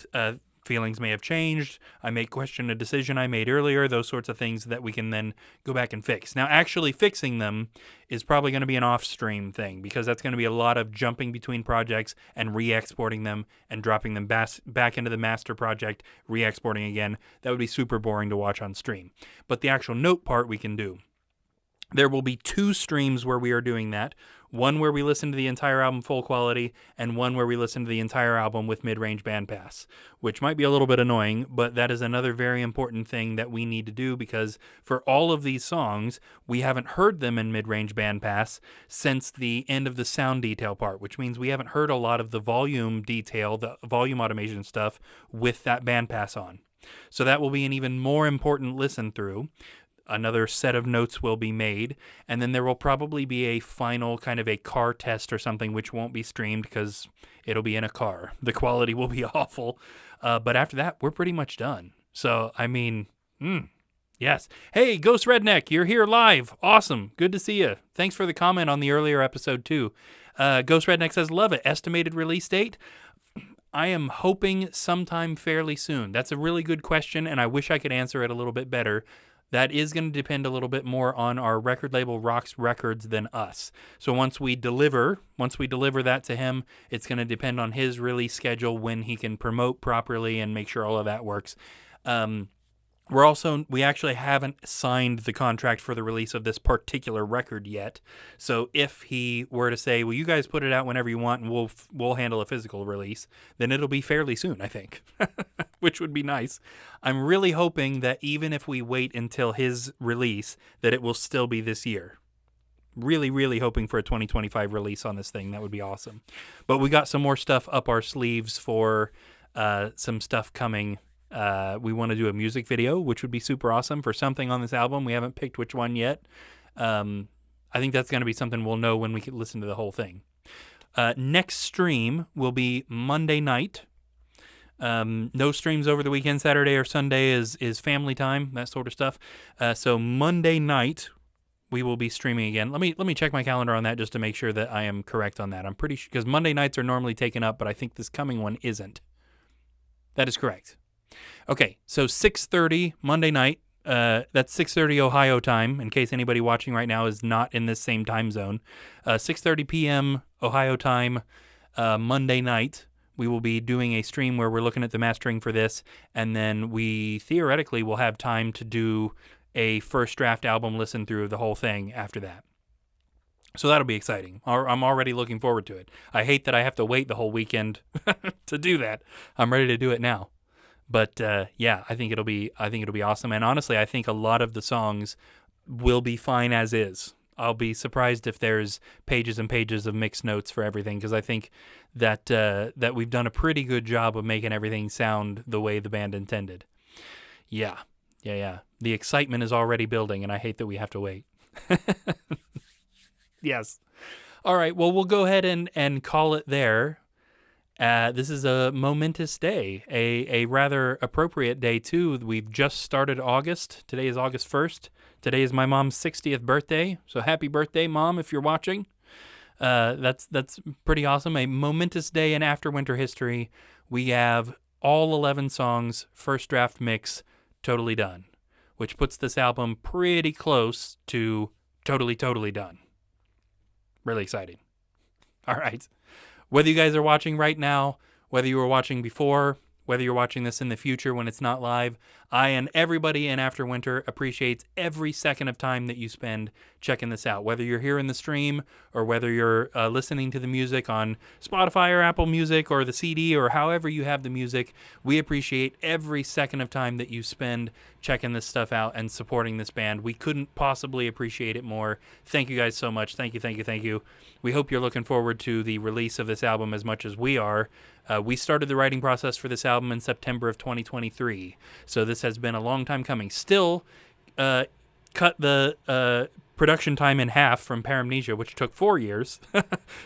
feelings may have changed. I may question a decision I made earlier, those sorts of things that we can then go back and fix. Now, actually fixing them is probably going to be an off-stream thing, because that's going to be a lot of jumping between projects and re-exporting them and dropping them back into the master project, re-exporting again. That would be super boring to watch on stream. But the actual note part we can do. There will be 2 streams where we are doing that. One where we listen to the entire album full quality, and one where we listen to the entire album with mid-range bandpass, which might be a little bit annoying, but that is another very important thing that we need to do, because for all of these songs, we haven't heard them in mid-range bandpass since the end of the sound detail part, which means we haven't heard a lot of the volume detail, the volume automation stuff with that bandpass on. So that will be an even more important listen through. Another set of notes will be made, and then there will probably be a final kind of a car test or something, which won't be streamed because it'll be in a car. The quality will be awful, but after that, we're pretty much done. So, I mean, yes. Hey, Ghost Redneck, you're here live. Awesome. Good to see you. Thanks for the comment on the earlier episode, too. Ghost Redneck says, love it. Estimated release date? I am hoping sometime fairly soon. That's a really good question, and I wish I could answer it a little bit better. that is going to depend a little bit more on our record label Rock's Records than us. So once we deliver that to him, it's going to depend on his release schedule, when he can promote properly and make sure all of that works. We actually haven't signed the contract for the release of this particular record yet. So if he were to say, well, you guys put it out whenever you want and we'll handle a physical release, then it'll be fairly soon, I think, which would be nice. I'm really hoping that even if we wait until his release, that it will still be this year. Really, really hoping for a 2025 release on this thing. That would be awesome. But we got some more stuff up our sleeves for some stuff coming. We want to do a music video, which would be super awesome for something on this album. We haven't picked which one yet. I think that's going to be something we'll know when we can listen to the whole thing. Next stream will be Monday night. No streams over the weekend. Saturday or Sunday is family time, that sort of stuff. So Monday night we will be streaming again. Let me check my calendar on that just to make sure that I am correct on that. I'm pretty sure, because Monday nights are normally taken up, but I think this coming one isn't. That is correct. Okay, so 6:30 Monday night. That's 6:30 Ohio time, in case anybody watching right now is not in this same time zone. 6:30 p.m. Ohio time, Monday night, we will be doing a stream where we're looking at the mastering for this, and then we theoretically will have time to do a first draft album listen through of the whole thing after that. So that'll be exciting. I'm already looking forward to it. I hate that I have to wait the whole weekend to do that. I'm ready to do it now. But yeah, I think it'll be awesome. And honestly, I think a lot of the songs will be fine as is. I'll be surprised if there's pages and pages of mixed notes for everything, because I think that we've done a pretty good job of making everything sound the way the band intended. Yeah. The excitement is already building, and I hate that we have to wait. Yes. All right. Well, we'll go ahead and call it there. This is a momentous day, a rather appropriate day, too. We've just started August. Today is August 1st. Today is my mom's 60th birthday. So happy birthday, Mom, if you're watching. That's pretty awesome. A momentous day in AfterWinter history. We have all 11 songs, first draft mix, totally done, which puts this album pretty close to totally done. Really exciting. All right. Whether you guys are watching right now, whether you were watching before, whether you're watching this in the future when it's not live, I and everybody in AfterWinter appreciates every second of time that you spend checking this out. Whether you're here in the stream or whether you're listening to the music on Spotify or Apple Music or the CD or however you have the music, we appreciate every second of time that you spend checking this stuff out and supporting this band. We couldn't possibly appreciate it more. Thank you guys so much. Thank you. We hope you're looking forward to the release of this album as much as we are. We started the writing process for this album in September of 2023, so this has been a long time coming. Still, cut the production time in half from Paramnesia, which took 4 years,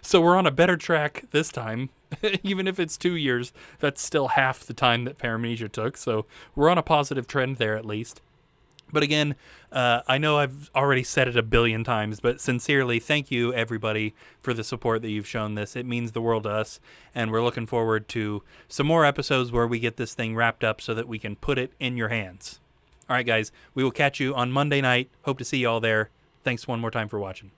so we're on a better track this time. Even if it's 2 years, that's still half the time that Paramnesia took, so we're on a positive trend there at least. But again, I know I've already said it a billion times, but sincerely, thank you, everybody, for the support that you've shown this. It means the world to us, and we're looking forward to some more episodes where we get this thing wrapped up so that we can put it in your hands. All right, guys, we will catch you on Monday night. Hope to see you all there. Thanks one more time for watching.